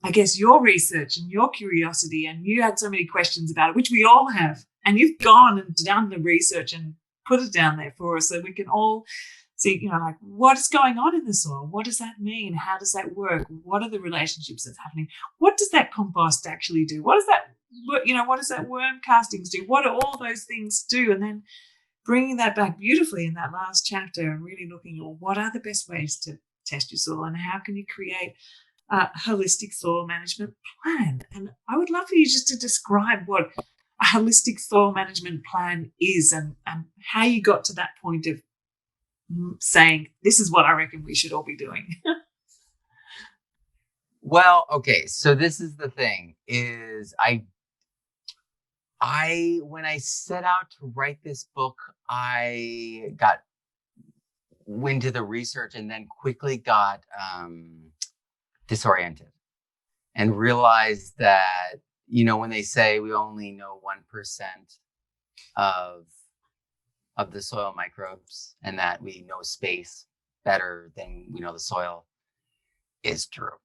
I guess, your research and your curiosity. And you had so many questions about it, which we all have. And you've gone and done the research and put it down there for us so we can all see, like, what is going on in the soil? What does that mean? How does that work? What are the relationships that's happening? What does that compost actually do? What does that worm castings do? What do all those things do? And then bringing that back beautifully in that last chapter and really looking at what are the best ways to test your soil and how can you create a holistic soil management plan. And I would love for you just to describe what a holistic soil management plan is and how you got to that point of saying, this is what I reckon we should all be doing. Well, okay. So this is the thing is when I set out to write this book, I went into the research and then quickly got disoriented and realized that, when they say we only know 1% of the soil microbes and that we know space better than we know the soil is true.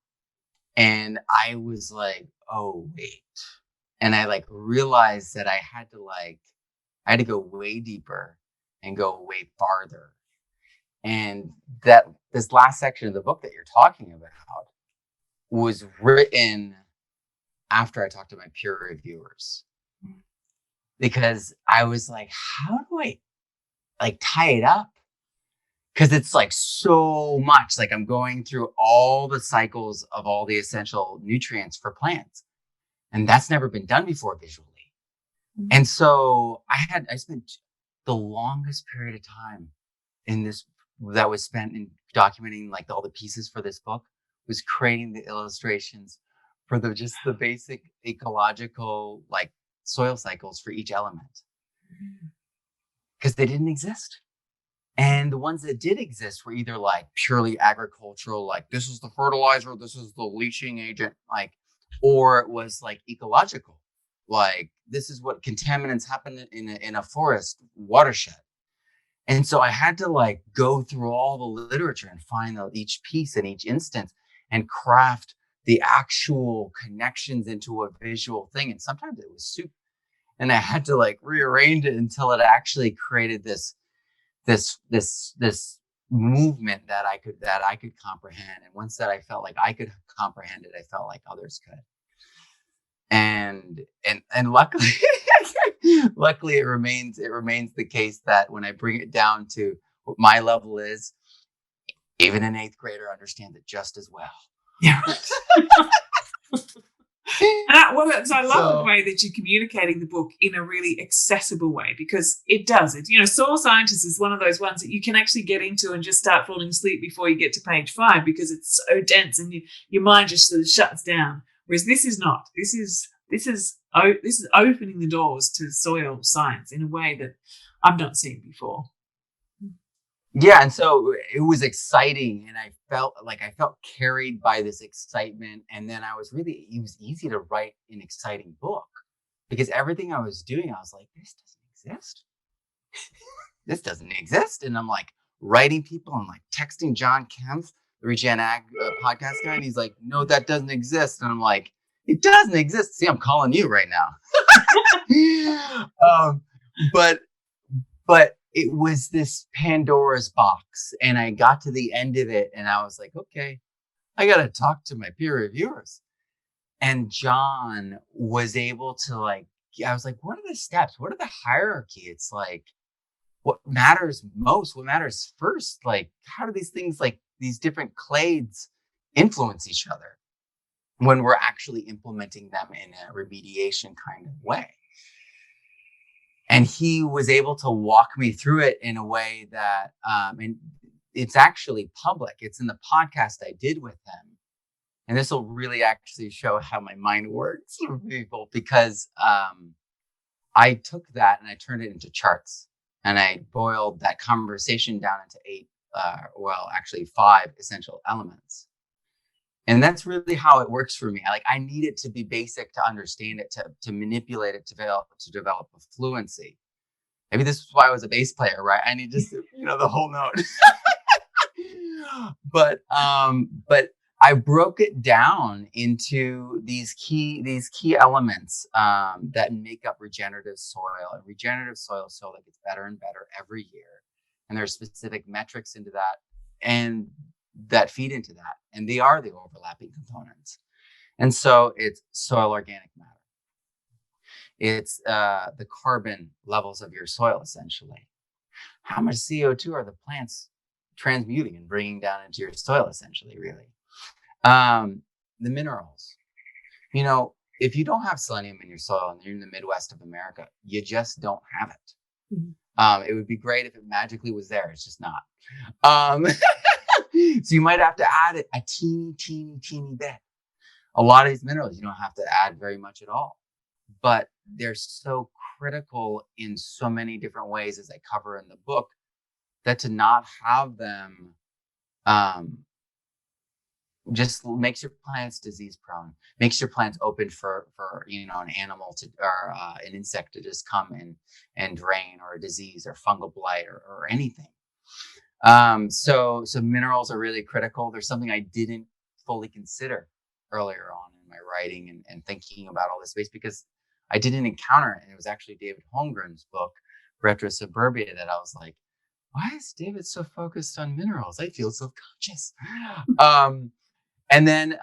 And I was like, oh, wait. And I realized that I had to go way deeper and go way farther. And that this last section of the book that you're talking about was written after I talked to my peer reviewers, because I was like, how do I tie it up? Because it's so much, I'm going through all the cycles of all the essential nutrients for plants. And that's never been done before visually. Mm-hmm. And so I spent the longest period of time that was spent in documenting all the pieces for this book was creating the illustrations for the basic ecological soil cycles for each element, because they didn't exist. And the ones that did exist were either purely agricultural, this is the fertilizer, this is the leaching agent, or it was ecological, this is what contaminants happen in a forest watershed. And so I had to go through all the literature and find each piece in each instance and craft the actual connections into a visual thing. And sometimes it was soup, and I had to rearrange it until it actually created this movement that I could comprehend. And once that I felt like I could comprehend it, I felt like others could. And luckily, luckily it remains the case that when I bring it down to what my level is, even an 8th grader understands it just as well. Yeah. I love the way that you're communicating the book in a really accessible way, because it does it. Soil scientist is one of those ones that you can actually get into and just start falling asleep before you get to page 5, because it's so dense and your mind just sort of shuts down. Whereas this is not. This is opening the doors to soil science in a way that I've not seen before. Yeah, and so it was exciting, and I felt carried by this excitement. And then it was easy to write an exciting book, because everything I was doing, I was like, this doesn't exist. This doesn't exist. And I'm writing people and texting John Kempf, the Regen Ag podcast guy, and he's like, no, that doesn't exist. And I'm like, it doesn't exist. See, I'm calling you right now. But it was this Pandora's box, and I got to the end of it and I was like, okay, I got to talk to my peer reviewers. And John was able to I was like, what are the steps? What are the hierarchy? It's what matters most? What matters first? How do these things, these different clades influence each other when we're actually implementing them in a remediation kind of way? And he was able to walk me through it in a way that, and it's actually public. It's in the podcast I did with him. And this will really actually show how my mind works for people, because I took that and I turned it into charts, and I boiled that conversation down into 5 essential elements. And that's really how it works for me. I need it to be basic to understand it, to manipulate it, to develop a fluency. Maybe this is why I was a bass player, right? I need just, the whole note. But I broke it down into these key elements that make up regenerative soil. And regenerative soil that gets better and better every year. And there's specific metrics into that, and that feed into that. And they are the overlapping components. And so it's soil organic matter. It's the carbon levels of your soil, essentially. How much CO2 are the plants transmuting and bringing down into your soil, essentially, really? The minerals. If you don't have selenium in your soil and you're in the Midwest of America, you just don't have it. Mm-hmm. It would be great if it magically was there. It's just not. So you might have to add it a teeny bit. A lot of these minerals, you don't have to add very much at all, but they're so critical in so many different ways, as I cover in the book, that to not have them just makes your plants disease prone, makes your plants open for an animal or an insect to just come and drain, or a disease or fungal blight or anything. So minerals are really critical. There's something I didn't fully consider earlier on in my writing and thinking about all this space, because I didn't encounter it. And it was actually David Holmgren's book, Retro Suburbia, that I was like, why is David so focused on minerals? I feel self-conscious. And then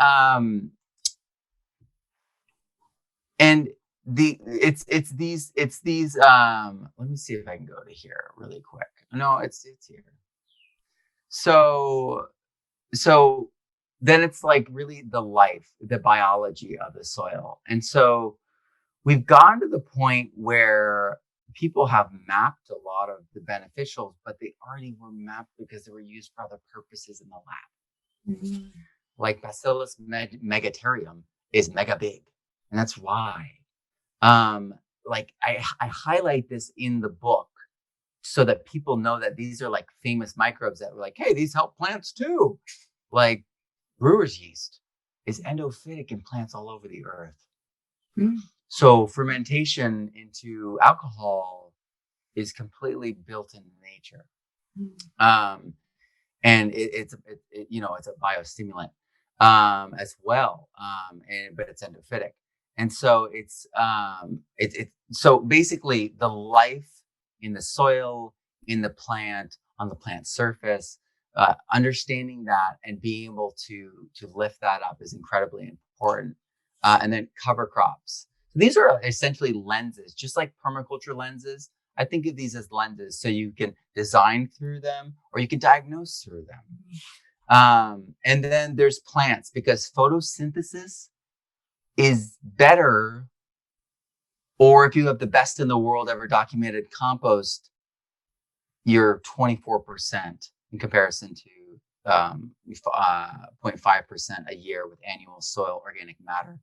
and it's these let me see if I can go to here really quick. No, it's here. So then it's like really the life, the biology of the soil. And so we've gotten to the point where people have mapped a lot of the beneficials, but they already were mapped because they were used for other purposes in the lab. Mm-hmm. Like Bacillus megaterium is mega big. And that's why. I highlight this in the book so that people know that these are like famous microbes that were like, hey, these help plants too. Like brewer's yeast is endophytic in plants all over the earth. Mm. So fermentation into alcohol is completely built in nature. Mm. And it's a biostimulant as well, but it's endophytic. And so it's so basically the life in the soil, in the plant, on the plant surface, understanding that and being able to lift that up is incredibly important. And then cover crops. These are essentially lenses, just like permaculture lenses. I think of these as lenses, so you can design through them or you can diagnose through them. And then there's plants, because photosynthesis is better, or if you have the best in the world ever documented compost, you're 24% in comparison to 0.5% a year with annual soil organic matter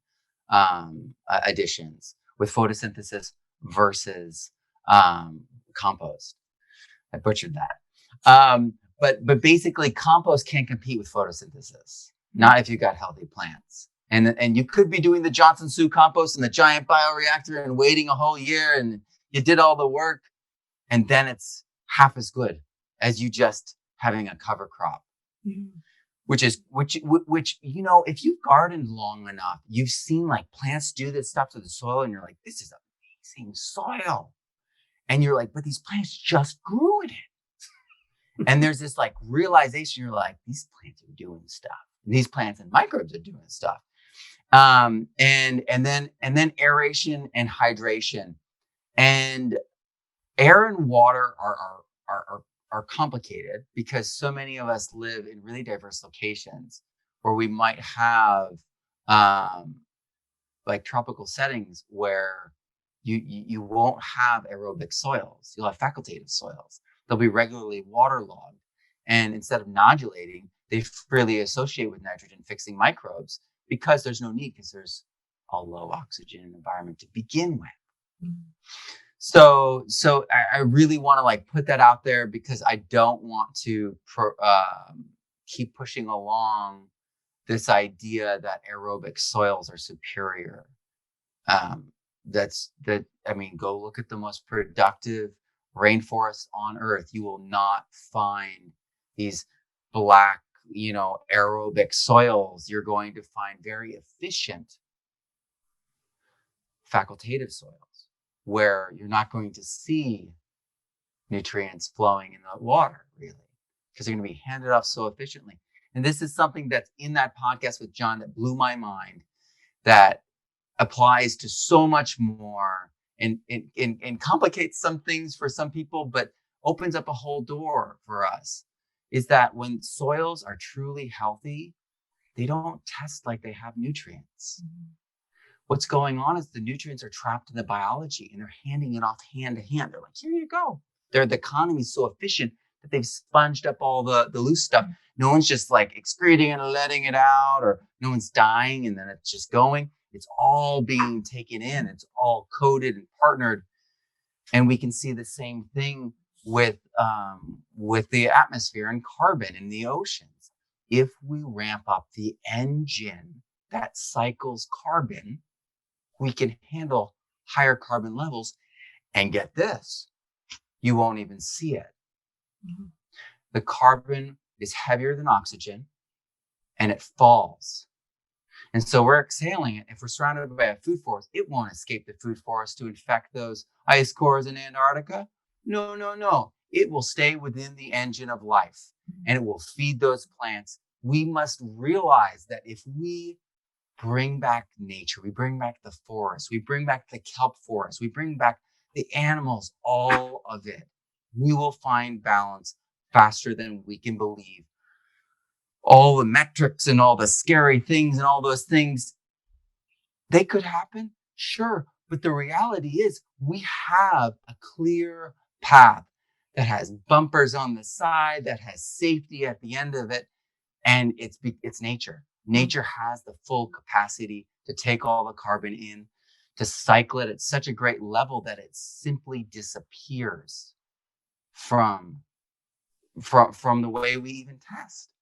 additions with photosynthesis versus compost. I butchered that. But basically compost can't compete with photosynthesis, not if you got healthy plants. And you could be doing the Johnson Sioux compost in the giant bioreactor and waiting a whole year, and you did all the work, and then it's half as good as you just having a cover crop. Mm-hmm. Which if you've gardened long enough, you've seen like plants do this stuff to the soil, and you're like, this is amazing soil. And you're like, but these plants just grew in it. And there's this like realization, you're like, these plants are doing stuff. And these plants and microbes are doing stuff. And then aeration and hydration. And air and water are complicated because so many of us live in really diverse locations where we might have like tropical settings where you won't have aerobic soils. You'll have facultative soils. They'll be regularly waterlogged. And instead of nodulating, they freely associate with nitrogen, fixing microbes. because there's no need, because there's a low oxygen environment to begin with. So I really want to like put that out there, because I don't want to keep pushing along this idea that aerobic soils are superior. Go look at the most productive rainforests on earth. You will not find these black, aerobic soils. You're going to find very efficient facultative soils, where you're not going to see nutrients flowing in the water, really, because they're going to be handed off so efficiently. And this is something that's in that podcast with John that blew my mind, that applies to so much more and complicates some things for some people, but opens up a whole door for us, is that when soils are truly healthy, they don't test like they have nutrients. What's going on is the nutrients are trapped in the biology, and they're handing it off hand to hand. They're like, here you go. The economy is so efficient that they've sponged up all the loose stuff. No one's just like excreting and letting it out, or no one's dying and then it's just going. It's all being taken in. It's all coded and partnered. And we can see the same thing with the atmosphere and carbon in the oceans. If we ramp up the engine that cycles carbon, we can handle higher carbon levels. And get this, you won't even see it. The carbon is heavier than oxygen, and it falls. And so we're exhaling it. If we're surrounded by a food forest, it won't escape the food forest to infect those ice cores in Antarctica. No. It will stay within the engine of life, and it will feed those plants. We must realize that if we bring back nature, we bring back the forest, we bring back the kelp forest, we bring back the animals, all of it, we will find balance faster than we can believe. All the metrics and all the scary things and all those things, they could happen, sure. But the reality is we have a clear path that has bumpers on the side, that has safety at the end of it. And it's nature. Nature has the full capacity to take all the carbon in, to cycle it at such a great level that it simply disappears from the way we even test.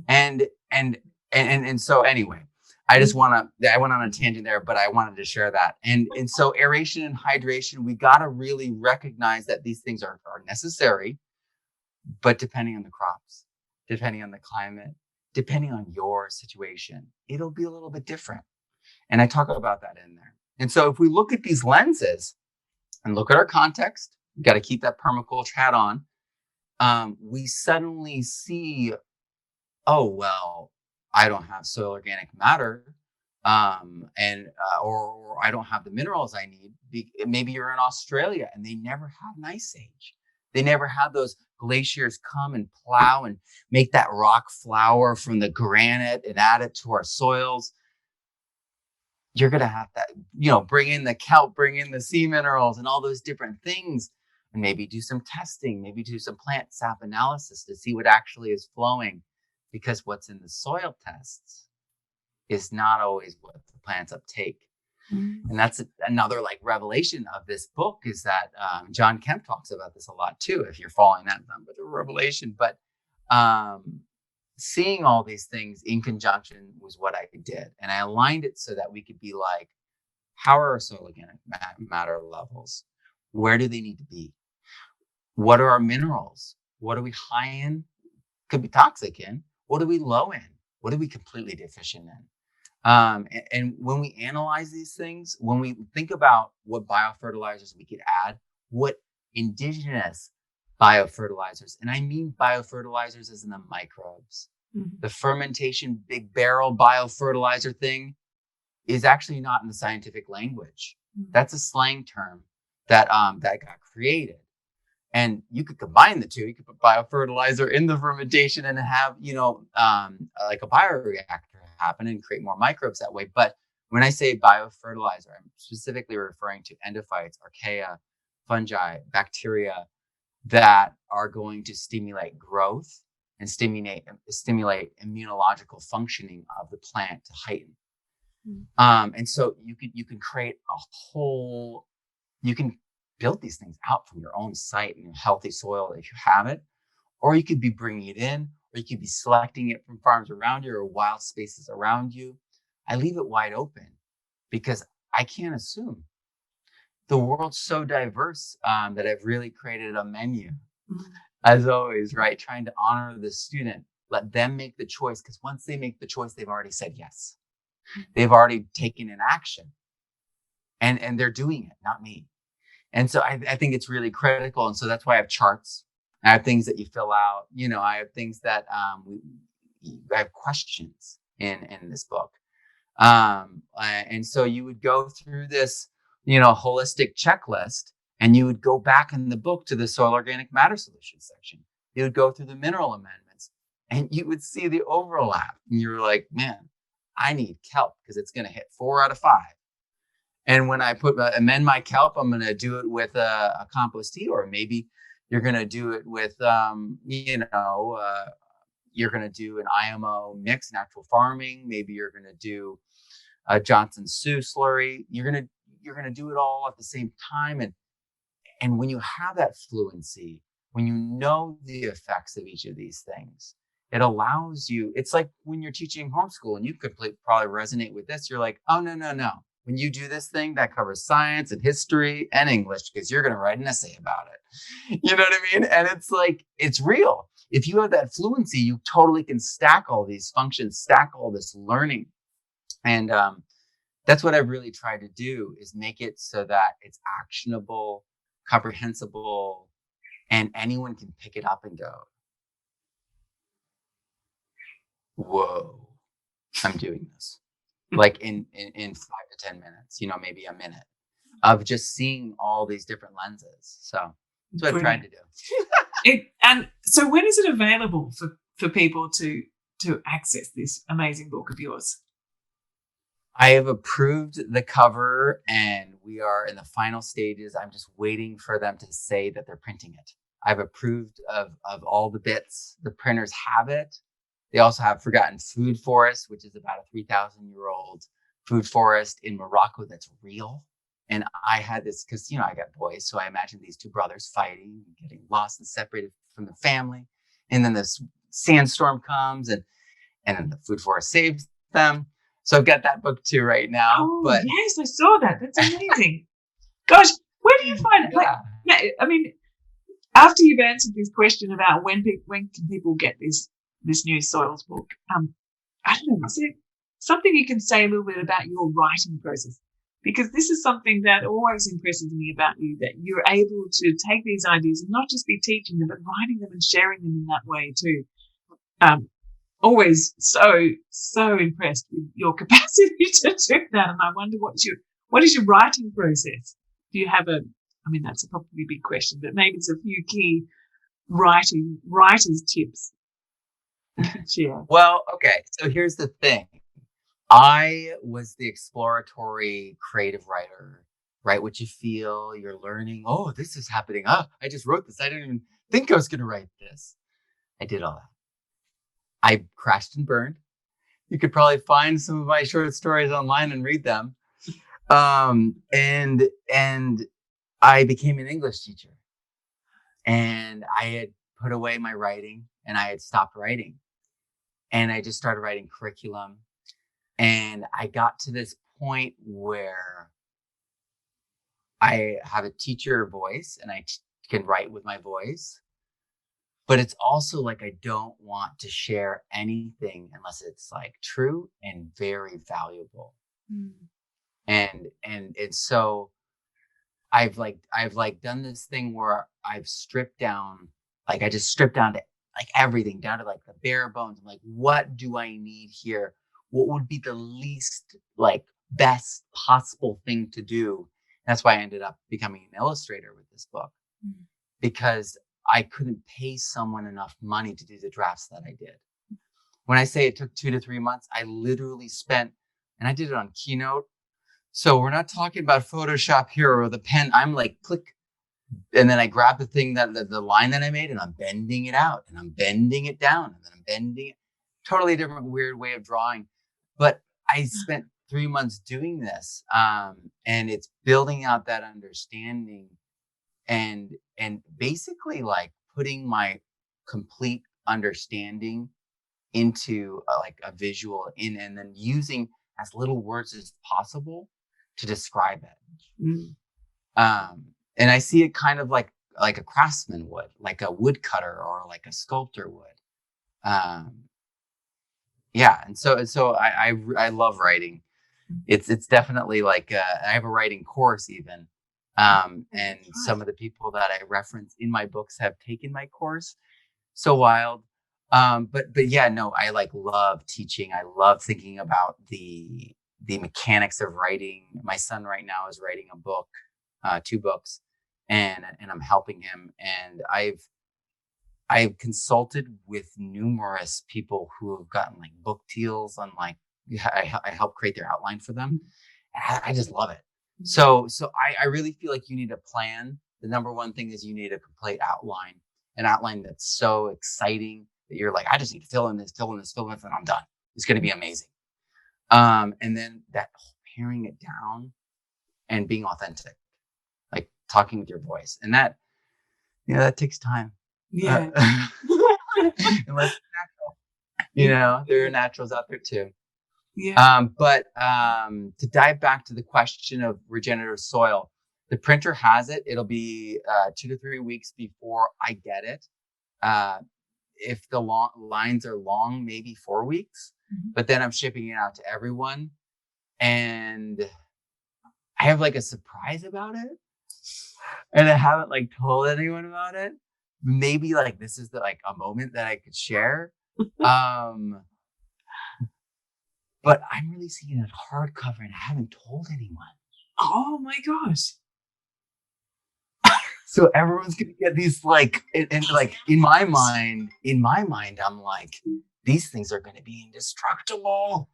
And so anyway, I went on a tangent there, but I wanted to share that. And so aeration and hydration, we got to really recognize that these things are necessary, but depending on the crops, depending on the climate, depending on your situation, it'll be a little bit different. And I talk about that in there. And so if we look at these lenses and look at our context, we got to keep that permaculture hat on. We suddenly see, oh, well, I don't have soil organic matter, or I don't have the minerals I need. Maybe you're in Australia and they never had an ice age. They never had those glaciers come and plow and make that rock flour from the granite and add it to our soils. You're going to have that, bring in the kelp, bring in the sea minerals and all those different things, and maybe do some testing, maybe do some plant sap analysis to see what actually is flowing, because what's in the soil tests is not always what the plants uptake. And that's another like revelation of this book, is that John Kemp talks about this a lot too, if you're following that number, the revelation. But seeing all these things in conjunction was what I did. And I aligned it so that we could be like, how are our soil organic matter levels? Where do they need to be? What are our minerals? What are we high in? Could be toxic in. What are we low in? What are we completely deficient in? And when we analyze these things, when we think about what biofertilizers we could add, what indigenous biofertilizers, and I mean biofertilizers as in the microbes, the fermentation big barrel biofertilizer thing is actually not in the scientific language. That's a slang term that got created. And you could combine the two. You could put biofertilizer in the fermentation and have, like a bioreactor happen and create more microbes that way. But when I say biofertilizer, I'm specifically referring to endophytes, archaea, fungi, bacteria that are going to stimulate growth and stimulate immunological functioning of the plant to heighten. And so you can create you can build these things out from your own site and healthy soil if you have it, or you could be bringing it in, or you could be selecting it from farms around you or wild spaces around you. I leave it wide open because I can't assume. The world's so diverse that I've really created a menu, as always, right? Trying to honor the student, let them make the choice, because once they make the choice, they've already said yes. They've already taken an action, and they're doing it, not me. And so I think it's really critical. And so that's why I have charts. I have things that you fill out. I have things that I have questions in this book. And so you would go through this, holistic checklist, and you would go back in the book to the soil organic matter solutions section. You would go through the mineral amendments, and you would see the overlap. And you're like, man, I need kelp because it's going to hit 4 out of 5. And when I amend my kelp, I'm going to do it with a compost tea, or maybe you're going to do it with, you're going to do an IMO mix, natural farming. Maybe you're going to do a Johnson Sioux slurry. You're going to do it all at the same time. And when you have that fluency, when you know the effects of each of these things, it allows you. It's like when you're teaching homeschool, and you could probably resonate with this. You're like, oh, no. When you do this thing that covers science and history and English, because you're going to write an essay about it. You know what I mean? And it's like, it's real. If you have that fluency, you totally can stack all these functions, stack all this learning. And that's what I've really tried to do, is make it so that it's actionable, comprehensible, and anyone can pick it up and go, whoa, I'm doing this. Like in 5 to 10 minutes, maybe a minute of just seeing all these different lenses. So that's what I've tried to do. And so when is it available for people to access this amazing book of yours? I have approved the cover, and we are in the final stages. I'm just waiting for them to say that they're printing it. I've approved of all the bits. The printers have it. They also have Forgotten Food Forest, which is about a 3,000-year-old food forest in Morocco that's real. And I had this because, I got boys. So I imagined these two brothers fighting, getting lost and separated from the family. And then this sandstorm comes, and then the food forest saves them. So I've got that book too right now. Oh, but yes, I saw that. That's amazing. Gosh, where do you find it? Like, I mean, after you've answered this question about when can people get this new soils book, I don't know, is there something you can say a little bit about your writing process? Because this is something that always impresses me about you, that you're able to take these ideas and not just be teaching them, but writing them and sharing them in that way too. Always so impressed with your capacity to do that. And I wonder what is your writing process? Do you have that's a probably big question, but maybe it's a few key writer's tips you could share. Well, okay. So here's the thing. I was the exploratory creative writer. Write what you feel, you're learning. Oh, this is happening. I just wrote this. I didn't even think I was going to write this. I did all that. I crashed and burned. You could probably find some of my short stories online and read them. And I became an English teacher. And I had put away my writing, and I had stopped writing. And I just started writing curriculum. And I got to this point where I have a teacher voice, and I can write with my voice. But it's also like I don't want to share anything unless it's like true and very valuable. And so I've done this thing where I've stripped down, like I just stripped down to like everything, down to like the bare bones. I'm like, what do I need here? What would be the least like best possible thing to do? That's why I ended up becoming an illustrator with this book, because I couldn't pay someone enough money to do the drafts that I did. When I say it took 2 to 3 months, I literally spent, and I did it on Keynote. So we're not talking about Photoshop here or the pen. I'm like, click. And then I grab the thing the line that I made, and I'm bending it out, and I'm bending it down, and then I'm bending it. Totally different, weird way of drawing. But I spent 3 months doing this, and it's building out that understanding and basically like putting my complete understanding into like a visual and then using as little words as possible to describe it. Mm. And I see it kind of like a craftsman would, like a woodcutter or like a sculptor would. Yeah, and so I love writing. It's definitely like I have a writing course even, and some of the people that I reference in my books have taken my course. So wild. But yeah, no, I like love teaching. I love thinking about the mechanics of writing. My son right now is writing a book, 2 books, and I'm helping him. And I've consulted with numerous people who have gotten like book deals on like I help create their outline for them. I just love it. So I really feel like you need a plan. The number one thing is you need a complete outline, an outline that's so exciting that you're like, I just need to fill in this, and I'm done. It's going to be amazing. And then that paring it down and being authentic, like talking with your voice, and that, that takes time. Yeah. Unless it's natural, there are naturals out there too. Yeah. But to dive back to the question of regenerative soil, the printer has it. It'll be 2 to 3 weeks before I get it. If the lines are long, maybe 4 weeks. Mm-hmm. But then I'm shipping it out to everyone, and I have like a surprise about it, and I haven't like told anyone about it. Maybe like this is like a moment that I could share. But I'm releasing it hardcover, and I haven't told anyone. Oh my gosh. So everyone's gonna get these like, and like in my mind, I'm like, these things are gonna be indestructible.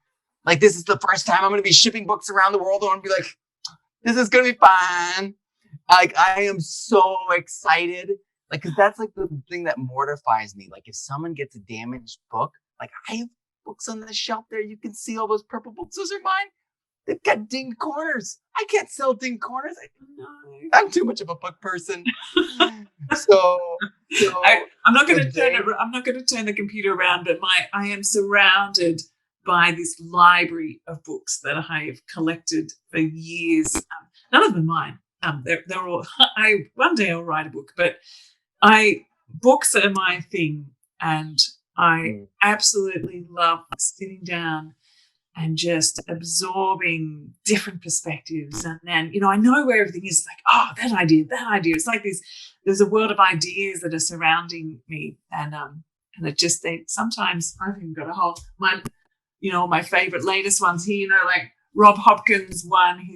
Like this is the first time I'm gonna be shipping books around the world. I want to be like, this is gonna be fun. Like I am so excited. Like, cause that's like the thing that mortifies me. Like if someone gets a damaged book, like I have books on the shelf there. You can see all those purple books. Those are mine. They've got dinged corners. I can't sell dinged corners. I'm too much of a book person. So I'm not going to turn it. I'm not going to turn the computer around, but I am surrounded by this library of books that I have collected for years. None of them mine. They're all. One day I'll write a book, but books are my thing, and I absolutely love sitting down and just absorbing different perspectives. And then, I know where everything is. Like, oh, that idea. It's like there's a world of ideas that are surrounding me. And it just, sometimes I've even got a whole, my favorite latest ones here, like Rob Hopkins one,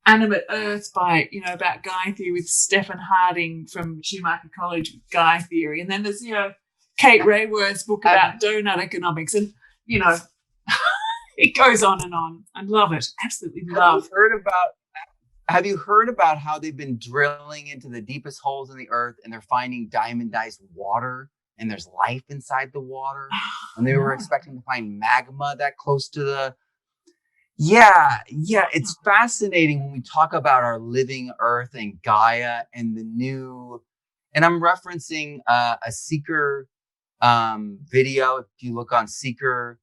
Animate Earth by, about Gaia theory with Stephen Harding from Schumacher College with Gaia theory. And then there's, Kate Rayworth's book about donut economics. And, it goes on and on. I love it. Absolutely love. Have you heard about how they've been drilling into the deepest holes in the earth and they're finding diamondized water and there's life inside the water? And they were expecting to find magma that close to the... Yeah. It's fascinating when we talk about our living earth and Gaia and the new... And I'm referencing a Seeker video. If you look on Seeker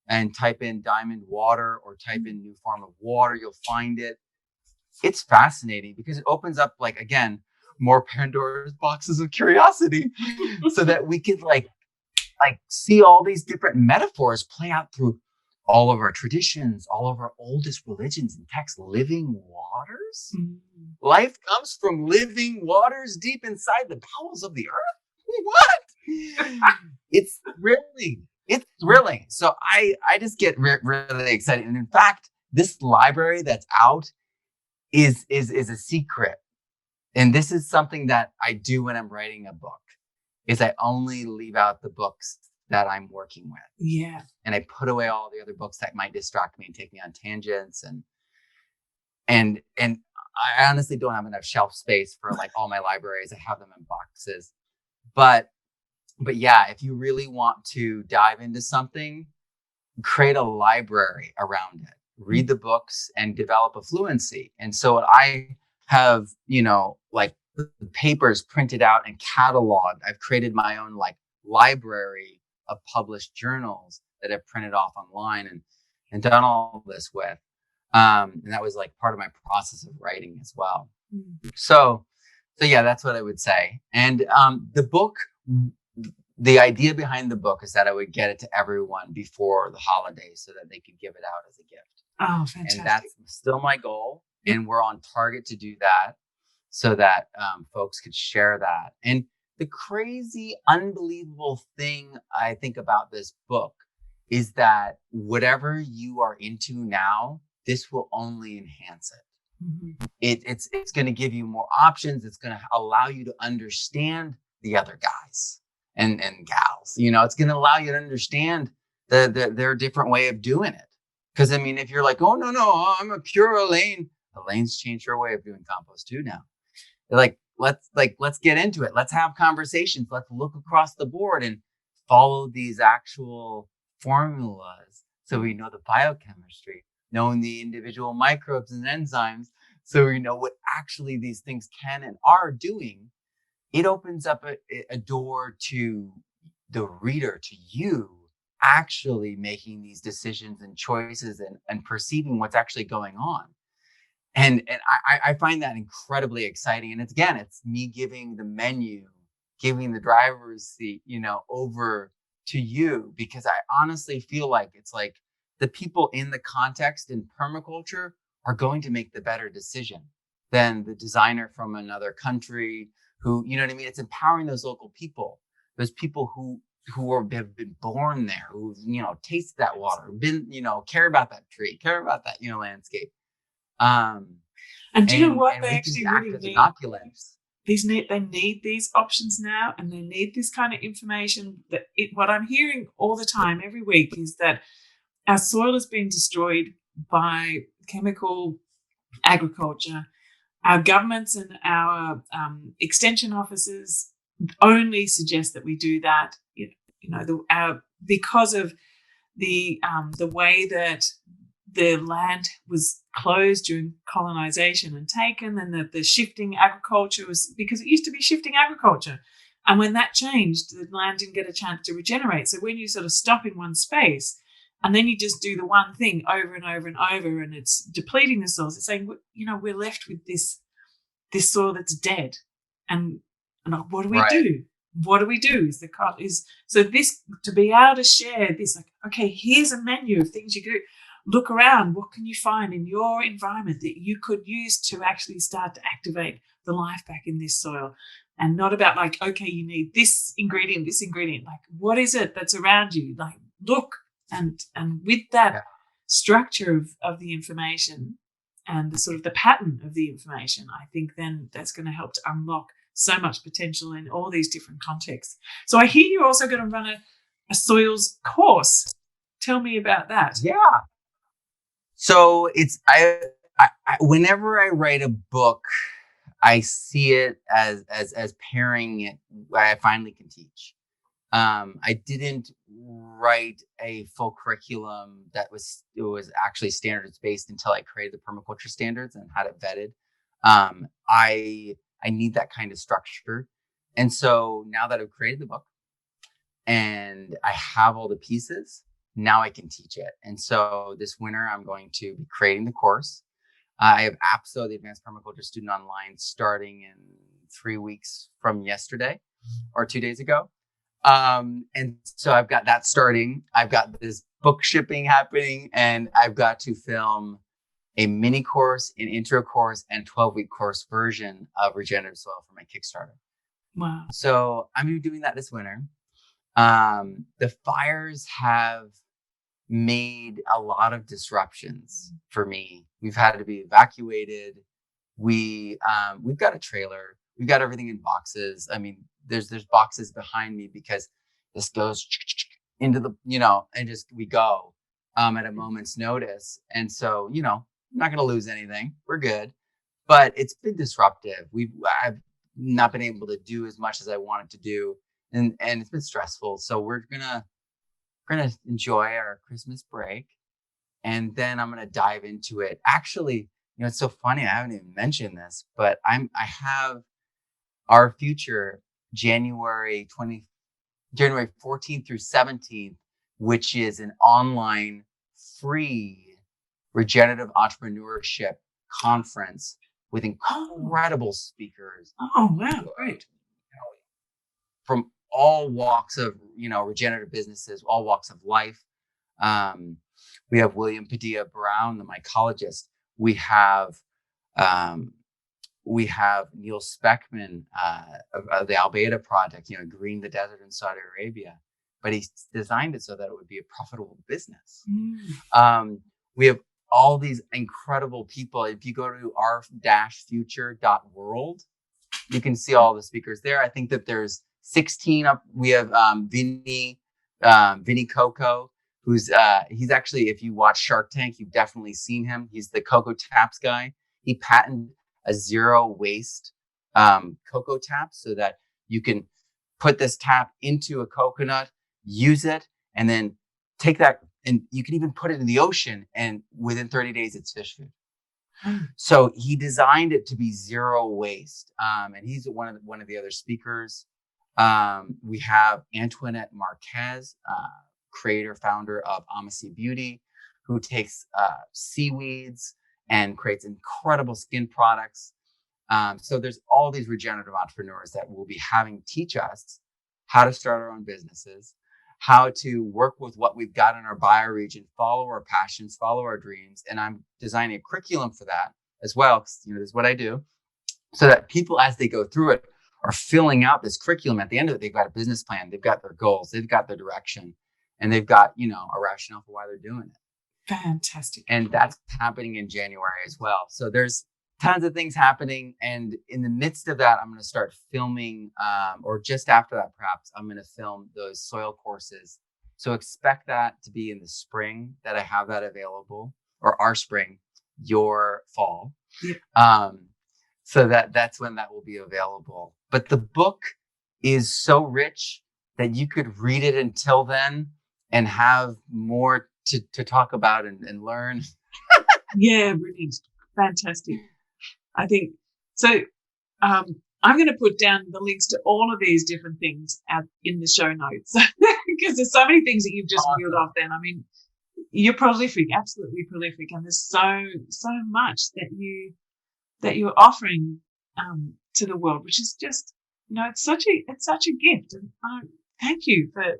and type in diamond water or type in new form of water, you'll find it. It's fascinating because it opens up, like, again, more Pandora's boxes of curiosity so that we could like see all these different metaphors play out through all of our traditions, all of our oldest religions and texts. Living waters? Life comes from living waters deep inside the bowels of the earth? What? It's thrilling. So I just get really excited. And in fact, this library that's out is a secret. And this is something that I do when I'm writing a book, is I only leave out the books that I'm working with. Yeah. And I put away all the other books that might distract me and take me on tangents. And I honestly don't have enough shelf space for like all my libraries. I have them in boxes. But yeah, if you really want to dive into something, create a library around it, read the books, and develop a fluency. And so I have, like the papers printed out and cataloged. I've created my own like library of published journals that I've printed off online and done all this with. And that was like part of my process of writing as well. So yeah, that's what I would say. And the book, the idea behind the book is that I would get it to everyone before the holidays so that they could give it out as a gift. Oh, fantastic. And that's still my goal. And we're on target to do that so that folks could share that. And the crazy, unbelievable thing I think about this book is that whatever you are into now, this will only enhance it. It's going to give you more options. It's going to allow you to understand the other guys and gals. It's going to allow you to understand their different way of doing it. Because I mean, if you're like, oh no, I'm a pure Elaine. Elaine's changed her way of doing compost too now. They're let's get into it. Let's have conversations. Let's look across the board and follow these actual formulas so we know the biochemistry, knowing the individual microbes and enzymes, so we know what actually these things can and are doing. It opens up a door to the reader, to you actually making these decisions and choices and perceiving what's actually going on. And I find that incredibly exciting. And it's me giving the menu, giving the driver's seat, over to you, because I honestly feel like it's like the people in the context in permaculture are going to make the better decision than the designer from another country who, you know what I mean? It's empowering those local people, those people who have been born there, who, tasted that water, been, care about that tree, care about that, landscape. And do you know what they actually really need? Inoculants. They need these options now, and they need this kind of information. What I'm hearing all the time, every week, is that our soil has been destroyed by chemical agriculture. Our governments and our extension officers only suggest that we do that, because of the way that the land was closed during colonization and taken, and the shifting agriculture was because it used to be shifting agriculture. And when that changed, the land didn't get a chance to regenerate. So when you sort of stop in one space and then you just do the one thing over and over and over, and it's depleting the soils, it's saying, we're left with this soil that's dead. And what do we do? What do we do? So this, to be able to share this, like, okay, here's a menu of things you can do. Look around. What can you find in your environment that you could use to actually start to activate the life back in this soil? And not about like, okay, you need this ingredient. Like, what is it that's around you? Like, look, and with that structure of the information and the sort of the pattern of the information, I think then that's going to help to unlock so much potential in all these different contexts. So I hear you're also going to run a soils course. Tell me about that. Yeah. So it's I whenever I write a book, I see it as pairing it. I finally can teach. I didn't write a full curriculum it was actually standards based until I created the permaculture standards and had it vetted. I need that kind of structure, and so now that I've created the book and I have all the pieces, now I can teach it. And so this winter, I'm going to be creating the course. I have APSO, the Advanced Permaculture Student Online, starting in 3 weeks from yesterday or 2 days ago. And so I've got that starting. I've got this book shipping happening, and I've got to film a mini course, an intro course, and 12-week course version of Regenerative Soil for my Kickstarter. Wow. So I'm doing that this winter. The fires have made a lot of disruptions for me. We've had to be evacuated. We've got a trailer. We've got everything in boxes. I mean, there's boxes behind me because this goes into the, and just we go at a moment's notice. And so, I'm not going to lose anything. We're good. But it's been disruptive. I've not been able to do as much as I wanted to do. And it's been stressful. So we're going to We're going to enjoy our Christmas break. And then I'm going to dive into it. Actually, it's so funny. I haven't even mentioned this, but I have our future January 14th through 17th, which is an online free regenerative entrepreneurship conference with incredible speakers. Oh, wow. Great. From all walks of, regenerative businesses, all walks of life. We have William Padilla Brown, the mycologist. We have Neil Speckman of the Albeida Project, green the desert in Saudi Arabia. But he designed it so that it would be a profitable business. We have all these incredible people. If you go to r-future.world, you can see all the speakers there. I think that there's 16 up. We have Vinny Coco, who's he's actually, if you watch Shark Tank, you've definitely seen him. He's the Coco Taps guy. He patented a zero waste cocoa tap so that you can put this tap into a coconut, use it, and then take that, and you can even put it in the ocean, and within 30 days it's fish food. So he designed it to be zero waste, and he's one of the other speakers. We have Antoinette Marquez, creator, founder of Amacy Beauty, who takes seaweeds and creates incredible skin products. So there's all these regenerative entrepreneurs that will be teach us how to start our own businesses, how to work with what we've got in our bioregion, follow our passions, follow our dreams. And I'm designing a curriculum for that as well, because this is what I do, so that people, as they go through it, are filling out this curriculum. At the end of it, they've got a business plan, they've got their goals, they've got their direction, and they've got, a rationale for why they're doing it. Fantastic. And that's happening in January as well. So there's tons of things happening. And in the midst of that, I'm going to start filming, or just after that, perhaps, I'm going to film those soil courses. So expect that to be in the spring that I have that available, or our spring, your fall. Yeah. So that's when that will be available. But the book is so rich that you could read it until then and have more to talk about and learn. Yeah, brilliant. Fantastic. I think so. I'm going to put down the links to all of these different things in the show notes, because there's so many things that you've just reeled off then. I mean, you're prolific, absolutely prolific. And there's so much that you're offering to the world, which is just, it's such a gift. And thank you for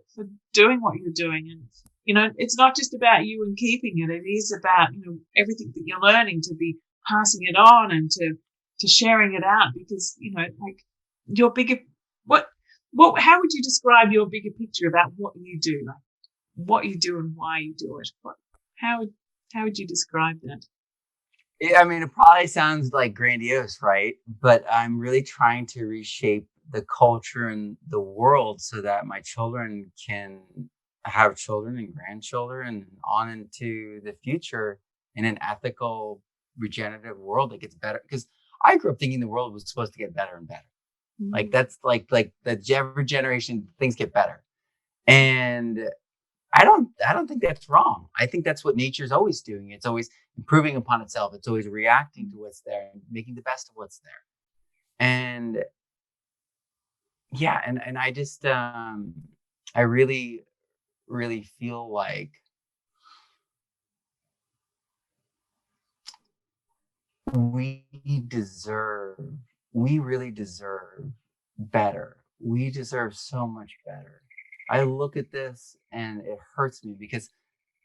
doing what you're doing. And, it's not just about you and keeping it. It is about, everything that you're learning, to be passing it on and to sharing it out, because, like your bigger, how would you describe your bigger picture about what you do, like what you do and why you do it? How would you describe that? I mean, it probably sounds like grandiose, right? But I'm really trying to reshape the culture and the world so that my children can have children and grandchildren and on into the future in an ethical, regenerative world that gets better. Because I grew up thinking the world was supposed to get better and better. Mm-hmm. Like that's like every generation things get better. And I don't think that's wrong. I think that's what nature's always doing. It's always improving upon itself. It's always reacting to what's there and making the best of what's there. And yeah, and I just I really, really feel like we really deserve better. We deserve so much better. I look at this and it hurts me, because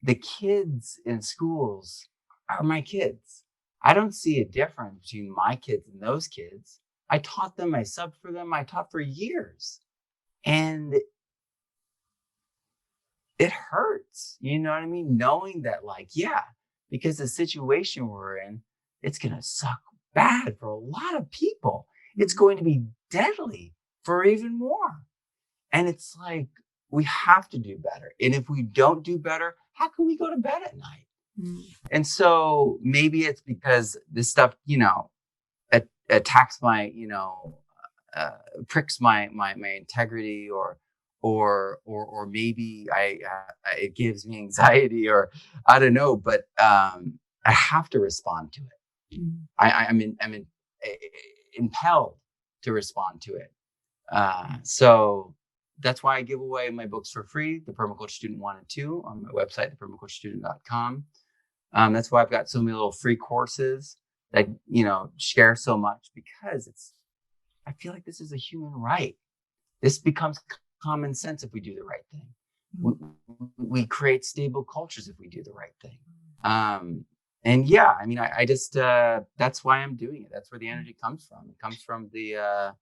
the kids in schools are my kids. I don't see a difference between my kids and those kids. I taught them, I subbed for them, I taught for years. And it hurts, you know what I mean? Knowing that, because the situation we're in, it's going to suck bad for a lot of people. It's going to be deadly for even more. And it's like, we have to do better. And if we don't do better, how can we go to bed at night? Mm. And so maybe it's because this stuff, attacks my, pricks my integrity, or or maybe it gives me anxiety, or I don't know, but I have to respond to it. I'm impelled to respond to it. So that's why I give away my books for free, the Permaculture Student 1 and 2 on my website, thepermaculturestudent.com. That's why I've got so many little free courses that, share so much, because I feel like this is a human right. This becomes common sense if we do the right thing. We create stable cultures if we do the right thing. And yeah, I just, that's why I'm doing it. That's where the energy comes from. It comes from the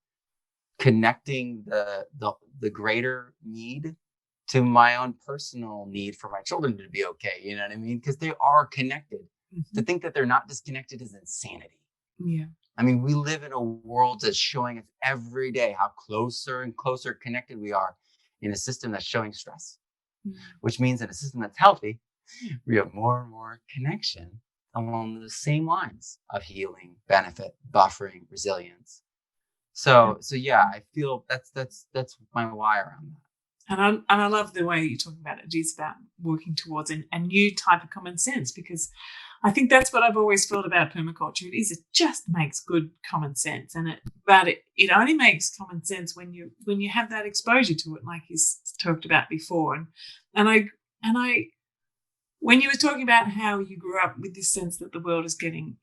connecting the greater need to my own personal need for my children to be okay. You know what I mean? Because they are connected. To think that they're not disconnected is insanity. Yeah. We live in a world that's showing us every day how closer and closer connected we are in a system that's showing stress, which means in a system that's healthy, we have more and more connection along the same lines of healing, benefit, buffering, resilience. So yeah, I feel that's my why around that. And I love the way you're talking about it. It's about working towards a new type of common sense, because I think that's what I've always felt about permaculture. It just makes good common sense, but it only makes common sense when you have that exposure to it, like you talked about before. And I when you were talking about how you grew up with this sense that the world is getting,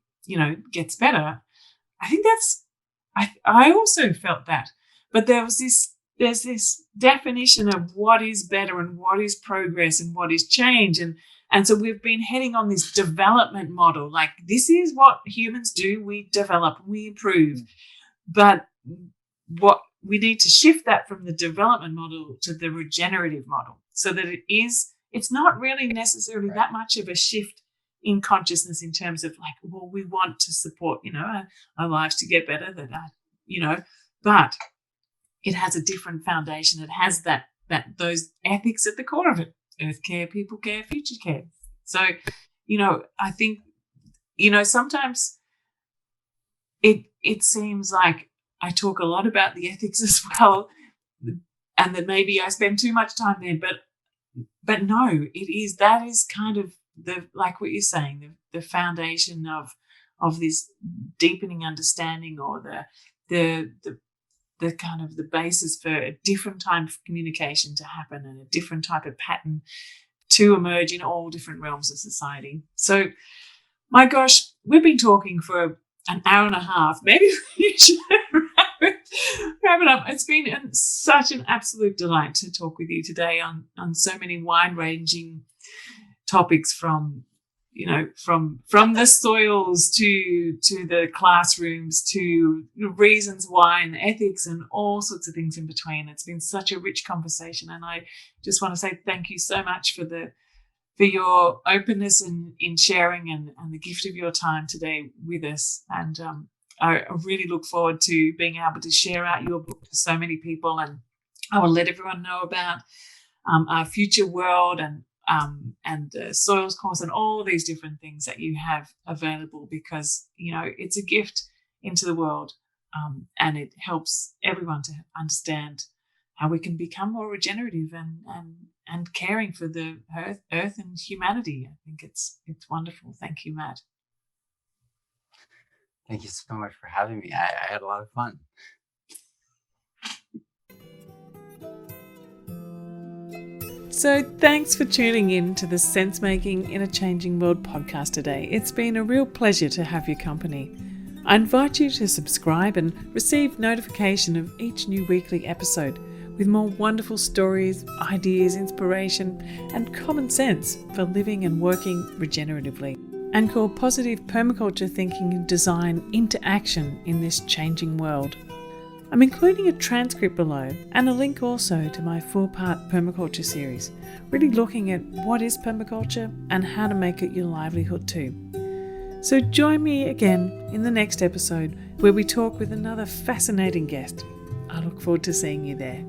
gets better, I think I also felt that, but there's this definition of what is better and what is progress and what is change. And so we've been heading on this development model, like this is what humans do. We develop, we improve. But what we need to shift that from the development model to the regenerative model, so that it's not really necessarily that much of a shift in consciousness in terms of like, well, we want to support, our lives to get better, but it has a different foundation. It has those ethics at the core of it: earth care, people care, future care. So, I think, sometimes it seems like I talk a lot about the ethics as well, and that maybe I spend too much time there, but no, that is kind of like what you're saying, the foundation of this deepening understanding, or the kind of the basis for a different type of communication to happen and a different type of pattern to emerge in all different realms of society. So, my gosh, we've been talking for an hour and a half. Maybe we should wrap it up. It's been such an absolute delight to talk with you today on so many wide-ranging topics, from the soils to the classrooms, to reasons why and ethics and all sorts of things in between. It's been such a rich conversation, and I just want to say thank you so much for your openness in sharing and the gift of your time today with us. And I really look forward to being able to share out your book to so many people, and I will let everyone know about our future world and the soils course and all these different things that you have available, because it's a gift into the world, and it helps everyone to understand how we can become more regenerative and caring for the earth and humanity. I think it's wonderful. Thank you, Matt. Thank you so much for having me. I had a lot of fun. So thanks for tuning in to the Sense Making in a Changing World podcast today. It's been a real pleasure to have your company. I invite you to subscribe and receive notification of each new weekly episode, with more wonderful stories, ideas, inspiration, and common sense for living and working regeneratively, and call positive permaculture thinking and design into action in this changing world. I'm including a transcript below and a link also to my 4-part permaculture series, really looking at what is permaculture and how to make it your livelihood too. So join me again in the next episode, where we talk with another fascinating guest. I look forward to seeing you there.